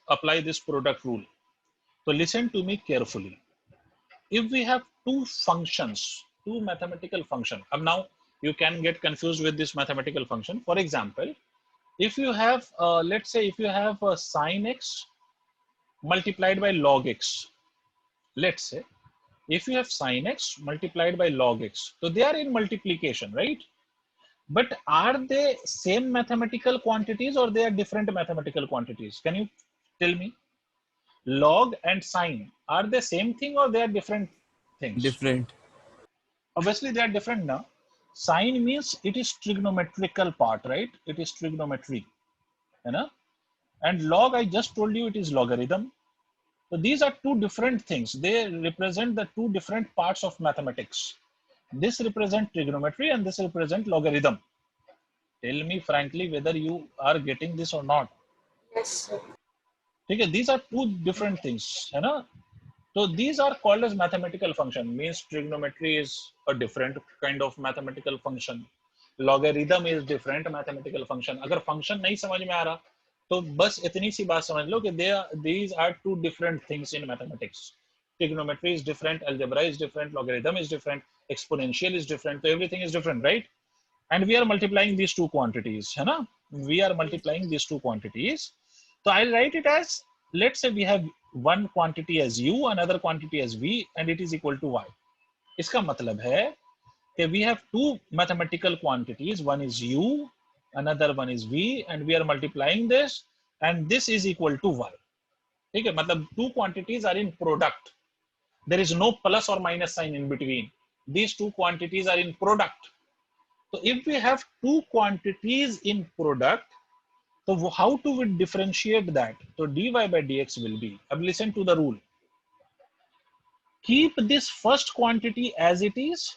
apply this product rule? So listen to me carefully. If we have two functions, two mathematical functions, and now you can get confused with this mathematical function. For example, if you have, let's say, if you have sine x multiplied by log x, let's say, if you have sine x multiplied by log x, so they are in multiplication, right? But are they same mathematical quantities or they are different mathematical quantities? Can you tell me? Log and sine, are they same thing or they are different things? Different. Obviously, they are different now. Sine means it is trigonometrical part, right? It is trigonometry, you know? And log, I just told you, it is logarithm. So these are two different things. They represent the two different parts of mathematics. This represents trigonometry and this represents logarithm. Tell me frankly whether you are getting this or not. Yes, sir. Okay, these are two different things, you know? So these are called as mathematical function. Means trigonometry is a different kind of mathematical function. Logarithm is different mathematical function. अगर function नहीं समझ में आ रहा, तो बस इतनी सी बात समझ लो कि these are two different things in mathematics. Trigonometry is different, algebra is different, logarithm is different, exponential is different. So everything is different, right? And we are multiplying these two quantities, है ना? We are multiplying these two quantities. So I'll write it as, let's say we have one quantity as u, another quantity as v, and it is equal to y. इसका मतलब है कि we have two mathematical quantities. One is u, another one is v, and we are multiplying this, and this is equal to y. ठीक है? मतलब two quantities are in product. There is no plus or minus sign in between. These two quantities are in product. So if we have two quantities in product, so how do we differentiate that? So dy by dx will be, अब listen to the rule. keep this first quantity as it is,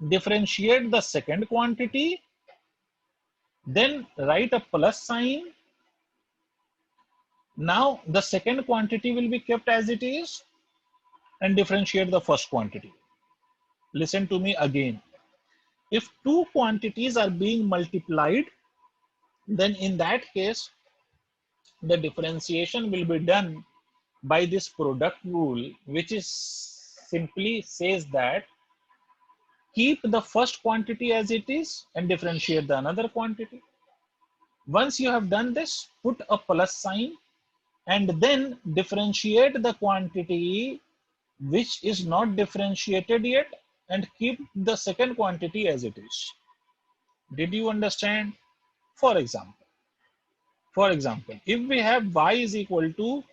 differentiate the second quantity, then write a plus sign. Now the second quantity will be kept as it is and differentiate the first quantity. Listen to me again. If two quantities are being multiplied, then in that case, the differentiation will be done by this product rule, which is simply says that keep the first quantity as it is and differentiate the another quantity. Once you have done this, put a plus sign and then differentiate the quantity which is not differentiated yet and keep the second quantity as it is. Did you understand? For example, if we have y is equal to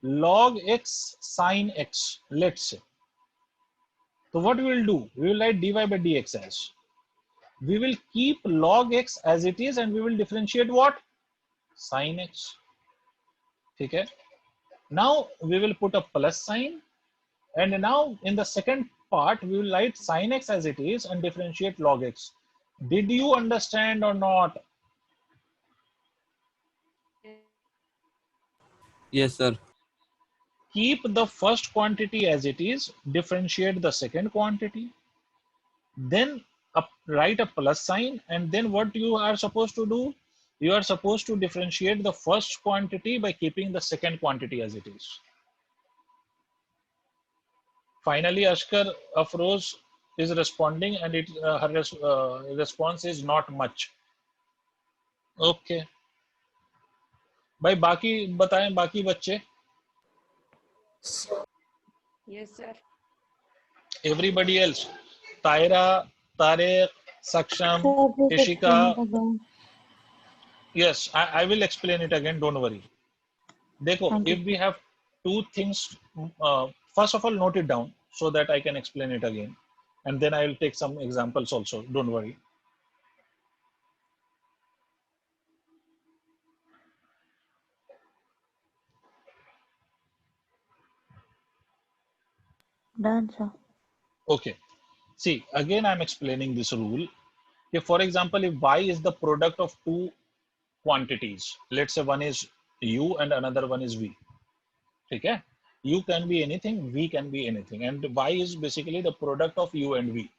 log x sine x, let's say. So what we will do? We will write dy by dx as. We will keep log x as it is and we will differentiate what? Sine x. Okay. Now we will put a plus sign, and now in the second part we will write sine x as it is and differentiate log x. Did you understand or not? Yes, sir. Keep the first quantity as it is, differentiate the second quantity, then write a plus sign, and then what you are supposed to do? You are supposed to differentiate the first quantity by keeping the second quantity as it is. Finally, Ashkar Afroz is responding, and her response is not much. Okay. भाई बाकी बताएं, बाकी बच्चे. Yes, sir. Everybody else. Tyra, Tariq, Saksham, Ishika. Yes, I will explain it again. Don't worry. Dekho, if we have two things, first of all, note it down so that I can explain it again. And then I will take some examples also. Don't worry. Done, sir. Okay. See, again, I'm explaining this rule. If, for example, if y is the product of two quantities, let's say one is u and another one is v. Okay? U can be anything, v can be anything. And y is basically the product of u and v.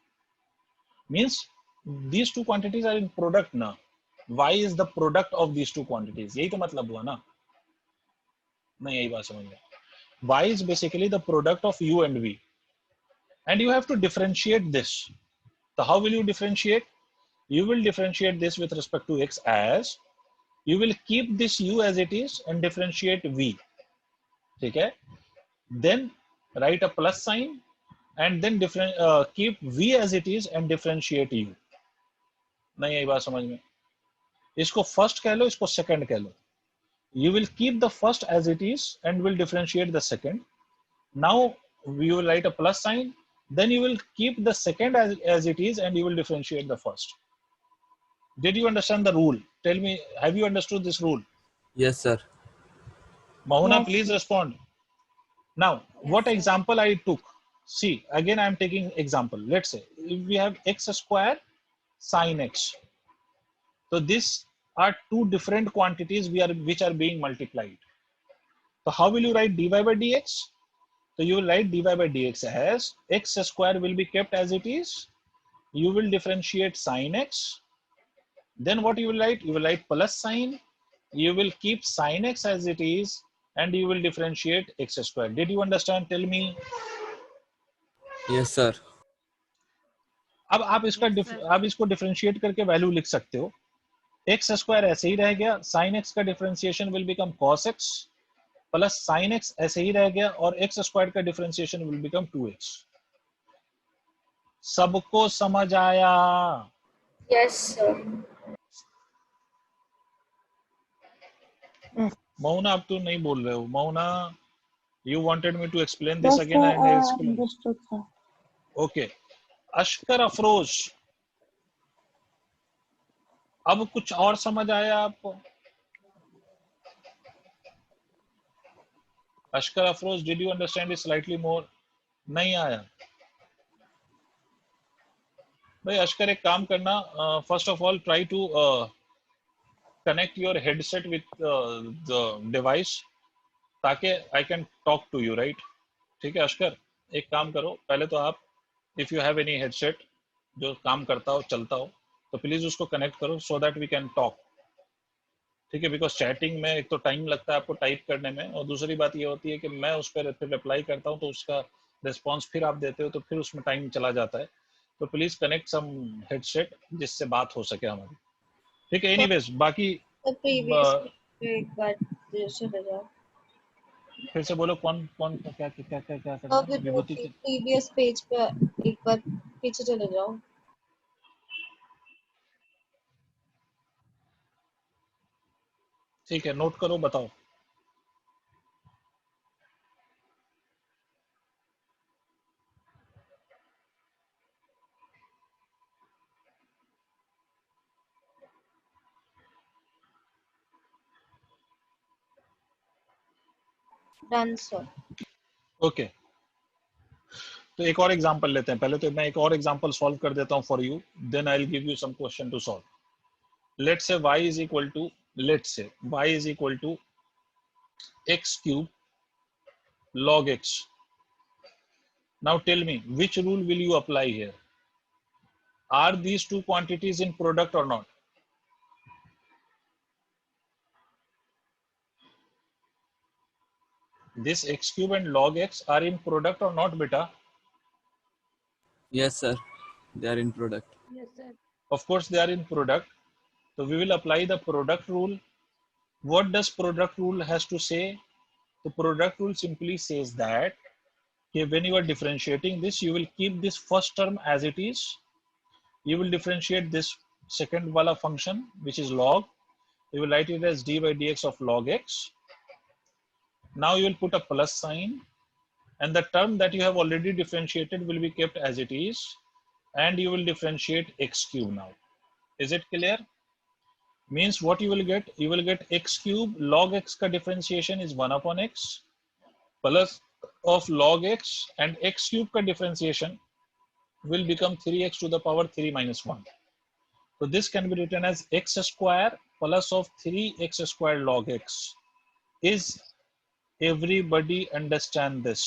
Means these two quantities are in product now. Y is the product of these two quantities. यही तो मतलब हुआ ना? नहीं यही बात समझ में. Y is basically the product of u and v. And you have to differentiate this. So how will you differentiate? You will differentiate this with respect to x as, you will keep this u as it is and differentiate v. Okay? Then write a plus sign and then keep v as it is and differentiate u. नहीं यही बात समझ में. इसको first कह लो, इसको second कह लो. You will keep the first as it is and will differentiate the second. Now you will write a plus sign. Then you will keep the second as it is and you will differentiate the first. Did you understand the rule? Tell me, have you understood this rule? Yes, sir. Mahuna, Yes. please respond. Now, what example I took? See, again, I'm taking example. Let's say if we have x square sine x. So these are two different quantities which are being multiplied. So how will you write dy by dx? So you will write dy by dx as x square will be kept as it is. You will differentiate sine x. Then what you will write? You will write plus sign. You will keep sine x as it is and you will differentiate x square. Did you understand? Tell me. Yes, sir. अब आप इसको differentiate करके value लिख सकते हो. X square ऐसे ही रह गया, साइन एक्स का differentiation will become cos x plus sine x ऐसे ही रह गया और एक्स स्क्वायर का डिफरेंशिएशन विल बिकम 2x. सबको समझ आया? Yes, sir. मौना, अब तो नहीं बोल रहे हो. मौना, you wanted me to explain this Yes, again sir. and explain. Understood, sir. Okay. अशकर Afroz, अब कुछ और समझ आया आपको? Ashkar Afroz, did you understand it slightly more? नहीं आया भाई। अश्कर एक काम करना, first of all try to connect your headset with the device ताकि I can talk to you, right? ठीक है अश्कर, एक काम करो, पहले तो आप if you have any headset जो काम करता हो चलता हो तो प्लीज उसको कनेक्ट करो so that we can talk, ठीक है? बिकॉज चैटिंग में एक तो टाइम लगता है आपको टाइप करने में, और दूसरी बात ये होती है कि मैं उस पर फिर रिप्लाई करता हूँ तो उसका रिस्पॉन्स फिर आप देते हो तो फिर उसमें टाइम चला जाता है। तो प्लीज कनेक्ट सम हेडसेट जिससे बात हो सके हमारी, ठीक है? एनीवेज बाकी प्रीवियस एक बार चले जाओ। फिर से बोलो, कौन कौन क्या क्या क्या क्या, क्या करना है? विभूति की प्रीवियस पेज पे एक बार पीछे चले जाओ। ठीक है, नोट करो, बताओ। Done sir. ओके तो एक और एग्जांपल लेते हैं। पहले तो मैं एक और एग्जांपल सॉल्व कर देता हूं for you, then I will give you some question to solve. Let's say y is equal to, let's say y is equal to x cube log x. Now tell me, which rule will you apply here? Are these two quantities in product or not? This x cube and log x are in product or not, beta? Yes, sir. They are in product. Yes, sir. Of course they are in product. So we will apply the product rule. What does product rule has to say? The product rule simply says that when you are differentiating this, you will keep this first term as it is. You will differentiate this second wala function, which is log. You will write it as d by dx of log x. Now you will put a plus sign, and the term that you have already differentiated will be kept as it is, and you will differentiate x cube now. Is it clear? Means what you will get? You will get x cube log x ka differentiation is 1 upon x plus of log x, and x cube ka differentiation will become 3x to the power 3 minus 1. So this can be written as x square plus of 3x square log x. Is everybody understand this?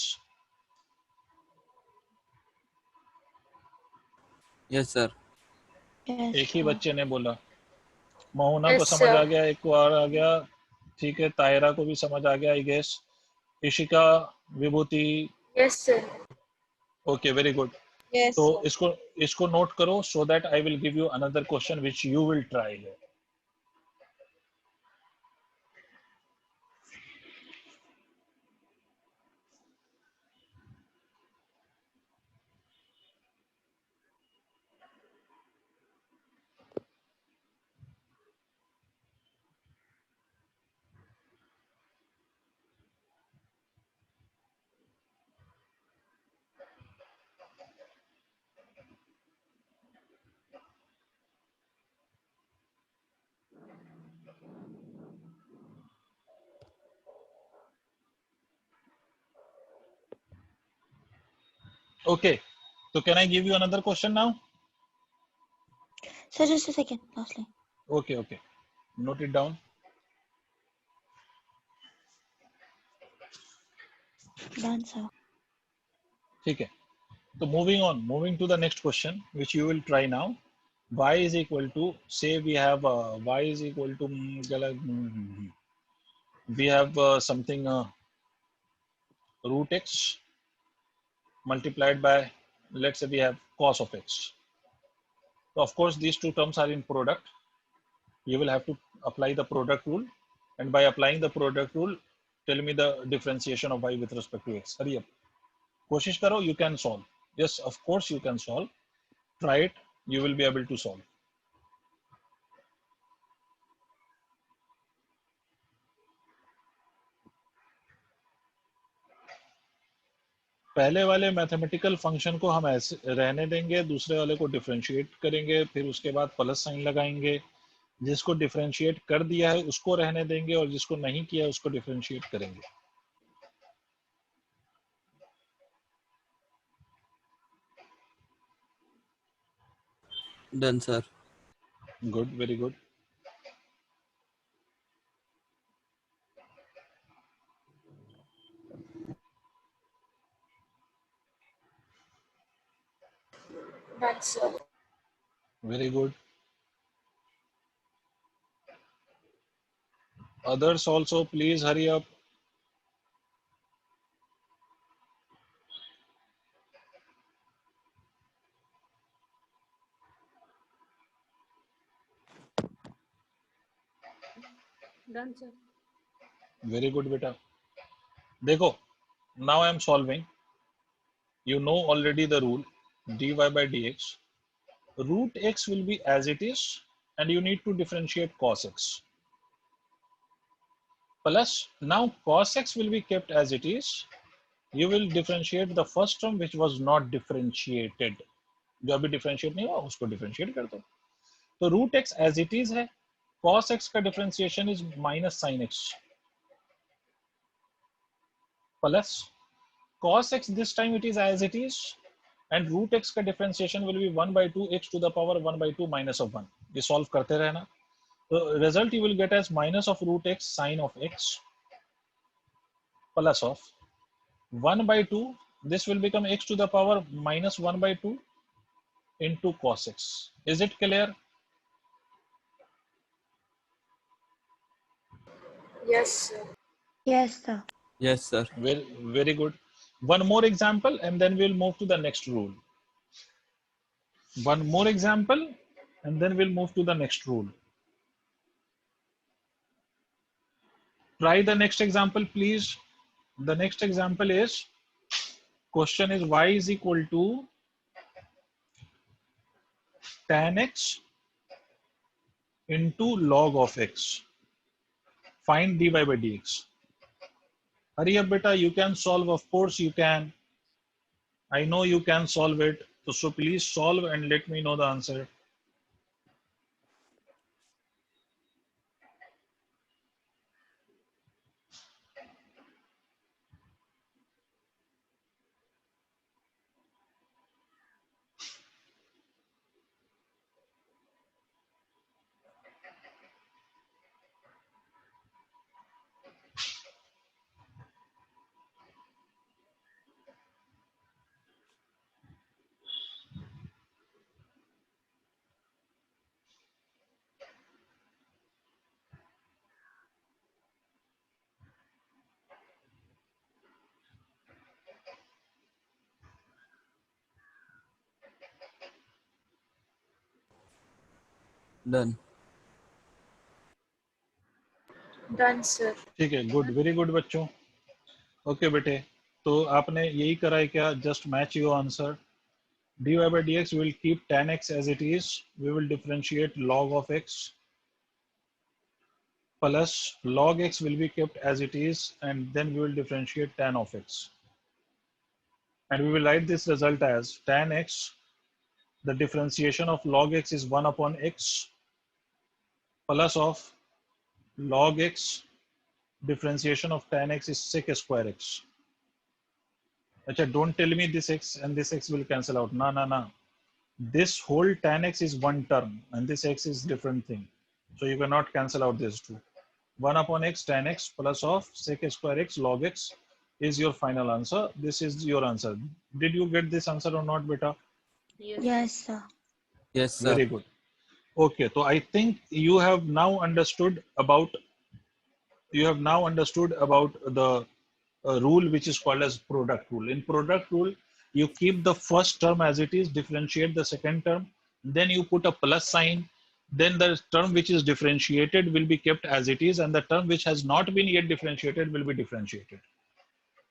Yes, sir. Yes, एक ही sir. बच्चे ने बोला, मोहना को Yes, समझ sir. आ गया, एक को आ गया, ठीक है, तायरा को भी समझ आ गया I guess, Ishika, Vibhuti, yes sir. Okay very good. Yes तो सर। इसको नोट करो so that I will give you another question which you will try. Okay, so can I give you another question now? Sir, just a second, lastly. Okay, note it down. Done, sir. ठीक है, तो moving to the next question which you will try now. Y is equal to, say we have y is equal to we have something root x multiplied by, let's say we have cos of x. So of course these two terms are in product. You will have to apply the product rule, and by applying the product rule, tell me the differentiation of y with respect to x. Hurry up. कोशिश करो, you can solve. Yes, of course you can solve. Try it, you will be able to solve. पहले वाले mathematical function को हम ऐसे रहने देंगे, दूसरे वाले को डिफरेंशिएट करेंगे, फिर उसके बाद प्लस साइन लगाएंगे। जिसको डिफरेंशिएट कर दिया है उसको रहने देंगे, और जिसको नहीं किया है उसको डिफरेंशिएट करेंगे। Done, sir. Good, very good. Done, sir. Very good. Others also, please hurry up. Done, sir. Very good, beta. देखो, now I am solving. You know already the rule, dy by dx. Root x will be as it is, and you need to differentiate cos x. Plus, now cos x will be kept as it is. You will differentiate the first term which was not differentiated. जो अभी differentiate नहीं हुआ उसको differentiate कर दो. तो root x as it is है. Cos x का differentiation is minus sin x. Plus cos x this time it is as it is, and root x का differentiation will be 1 by 2 x to the power 1 by 2 minus of 1. ये solve करते रहना. The result you will get as minus of root x sine of x plus of 1 by 2. This will become x to the power minus 1 by 2 into cos x. Is it clear? Yes, sir. Yes, sir. Yes, sir. Very, very good. One more example and then we'll move to the next rule. One more example and then we'll move to the next rule. Try the next example, please. The next example is, question is y is equal to tan x into log of x. Find dy by dx. Hurry up, beta. You can solve. Of course, you can. I know you can solve it. So please solve and let me know the answer. Done. Done, sir. ठीक है, good, very good बच्चों. Okay बेटे, तो आपने यही करा है क्या? Just match your answer. dy by dx we will keep tan x as it is. We will differentiate log of x plus log x will be kept as it is, and then we will differentiate tan of x. And we will write this result as tan x, the differentiation of log x is 1 upon x plus of log x, differentiation of tan x is sec square x. Achha, don't tell me this x and this x will cancel out. Na. This whole tan x is one term and this x is different thing. So you cannot cancel out these two. 1 upon x tan x plus of sec square x log x is your final answer. This is your answer. Did you get this answer or not, beta? Yes. Yes, sir. Yes, sir. Very good. Okay, so I think you have now understood about the rule which is called as product rule. In product rule, you keep the first term as it is, differentiate the second term, then you put a plus sign, then the term which is differentiated will be kept as it is, and the term which has not been yet differentiated will be differentiated.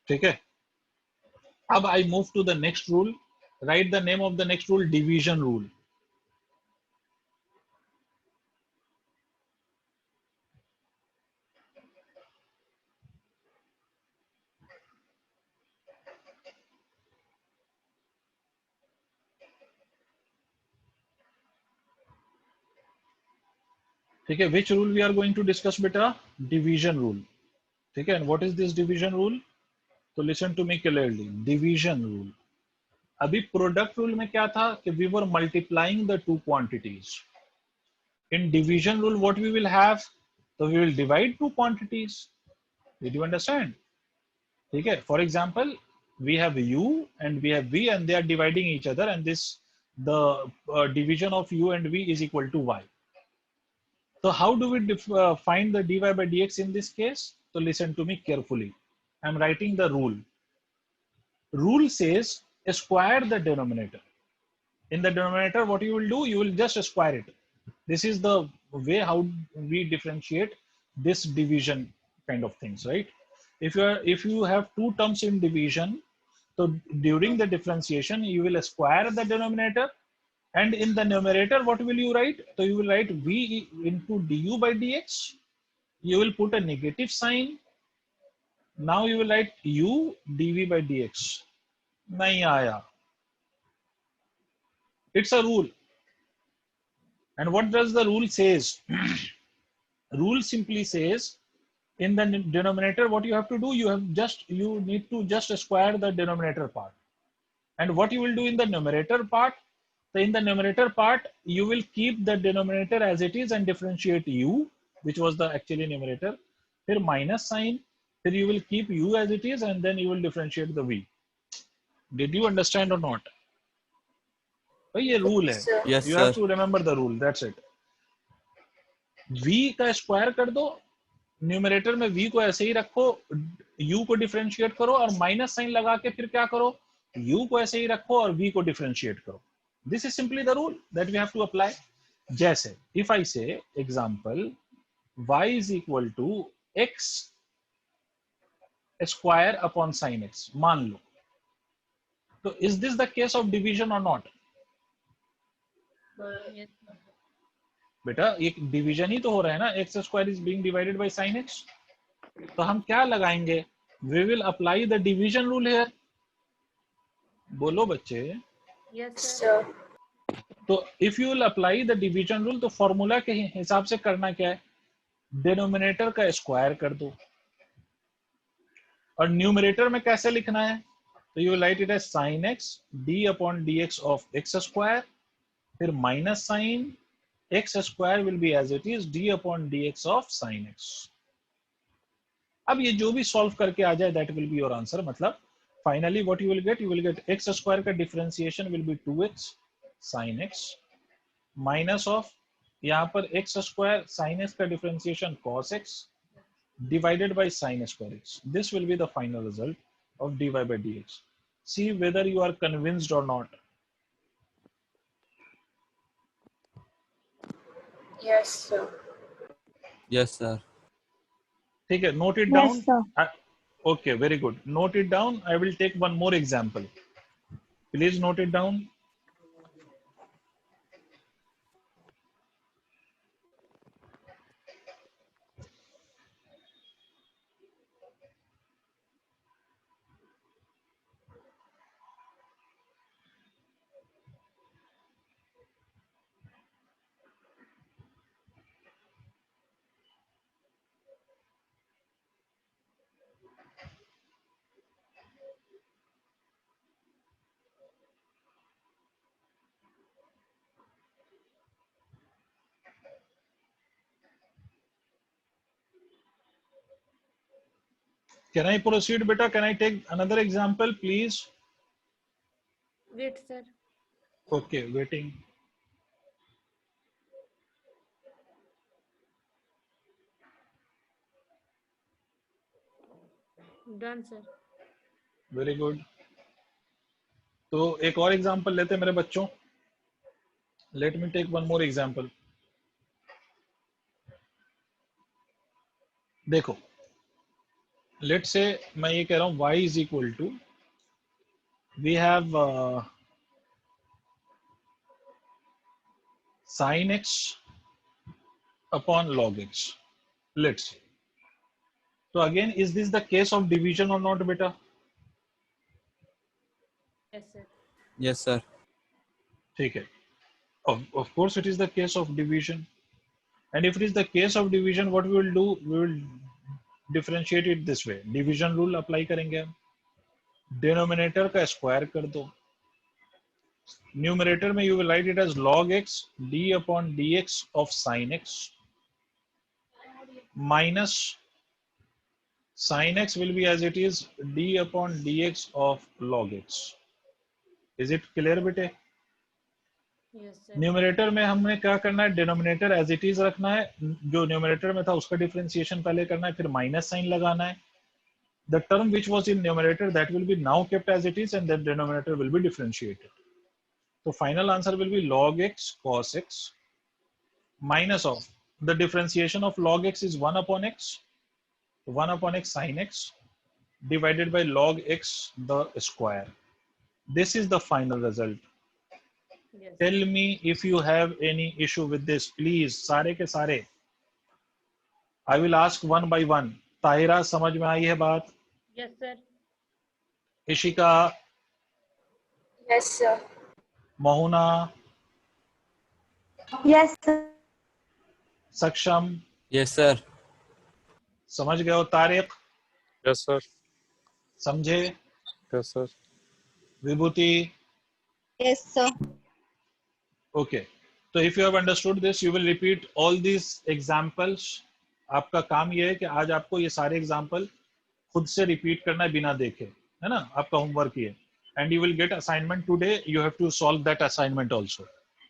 Okay. Now I move to the next rule. Write the name of the next rule, division rule. Okay, which rule we are going to discuss, beta? Division rule. Okay, and what is this division rule? So listen to me clearly. Division rule. अभी product rule में क्या था कि we were multiplying the two quantities. In division rule what we will have, so we will divide two quantities. Did you understand? ठीक है. For example, we have u and we have v and they are dividing each other, and this the division of u and v is equal to y. So how do we find the dy by dx in this case? So listen to me carefully. I am writing the rule. Rule says square the denominator. In the denominator, what you will do, you will just square it. This is the way how we differentiate this division kind of things, right? If you have two terms in division, so during the differentiation you will square the denominator, and in the numerator what will you write? So you will write v into du by dx. You will put a negative sign. Now you will write u dv by dx. nahi aaya. It's a rule. And what does the rule says? Rule simply says in the denominator what you have to do, you need to just square the denominator part. And what you will do in the numerator part, so in the numerator part you will keep the denominator as it is and differentiate u, which was the actually numerator, फिर minus sign, फिर you will keep u as it is and then you will differentiate the v. Did you understand or not? भाई ये rule है. Sir. Yes, You have sir. to remember the rule. That's it. v का square कर दो, numerator में v को ऐसे ही रखो, u को डिफरेंशिएट करो और माइनस साइन लगा के फिर क्या करो, u को ऐसे ही रखो और v को डिफरेंशिएट करो. This is simply the rule that we have to apply. जैसे if I say example y is equal to x square upon sine x, मान लो, तो is this the case of division और not? Yes. बेटा ये division ही तो हो रहा है ना, x square is being divided by sine x. तो हम क्या लगाएंगे? We will apply the division rule here. बोलो बच्चे. Yes, sir. Sir. तो if you will apply the division rule, तो फॉर्मूला के हिसाब से करना क्या है, डिनोमिनेटर का स्क्वायर कर दो. और न्यूमरेटर में कैसे लिखना है? तो you write it as sine x d upon d x of x square, फिर minus sine x square will be as it is d upon dx of sin x. अब ये जो भी सॉल्व करके आ जाए that will be your answer. मतलब finally what you will get x square का differentiation will be 2x sin x minus of यहाँ पर x square sin x का differentiation cos x divided by sin square x. This will be the final result of dy by dx. See whether you are convinced or not. Yes, sir. Yes, sir. ठीक है, note it Yes, down. sir. Okay, very good. Note it down. I will take one more example. Please note it down. Can I proceed, beta? Can I take another example, please? Wait, sir. Okay, waiting. Done, sir. Very good. तो एक और example लेते हैं मेरे बच्चों. Let me take one more example. देखो, let's say मैं ये कह रहा हूँ y is equal to, we have sin x upon log x. Let's see. So again, is this the case of division or not, beta? Yes, sir. Yes, sir. ठीक है. Of course, it is the case of division. And if it is the case of division, what we will do? We will differentiate it this way. Division rule apply करेंगे हम. Denominator का square कर दो. Numerator में you will write it as log x d upon dx of sin x minus sin x will be as it is d upon dx of log x. Is it clear बेटे? Yes, sir. Numerator में हमने क्या करना है, denominator as it is रखना है, जो numerator में था उसका डिफरेंशिएशन पहले करना है, फिर माइनस साइन लगाना है. The term which was in numerator that will be now kept as it is and the denominator will be differentiated. So final answer will be log x cos x minus of the differentiation of log x is 1 upon x sin x divided by log x the square. This is the final result. Yes. Tell me if you have any issue with this, please. सारे के सारे. I will ask one by one. Tahira समझ में आई है बात? Yes, sir. Ishika, Yes, sir. मोहुना, Yes, sir. सक्षम, Yes, sir. समझ गए हो? Tariq, Yes, sir. समझे? Yes, sir. Vibhuti, Yes, sir. okay. So if you have understood this, you will repeat all these examples. आपका काम ये है कि आज आपको ये सारे एग्जाम्पल खुद से रिपीट करना है बिना देखे, है ना? आपका होमवर्क ये. And you will get assignment today. You have to solve that assignment also.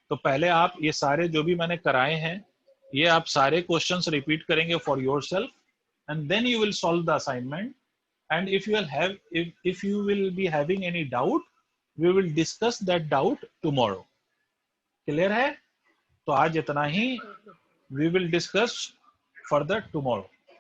तो पहले आप ये सारे जो भी मैंने कराए हैं, ये आप सारे क्वेश्चंस रिपीट करेंगे for yourself and then you will solve the assignment. And if you will be having any doubt, we will discuss that doubt tomorrow. Clear है? तो आज इतना ही. Okay. We will discuss further tomorrow.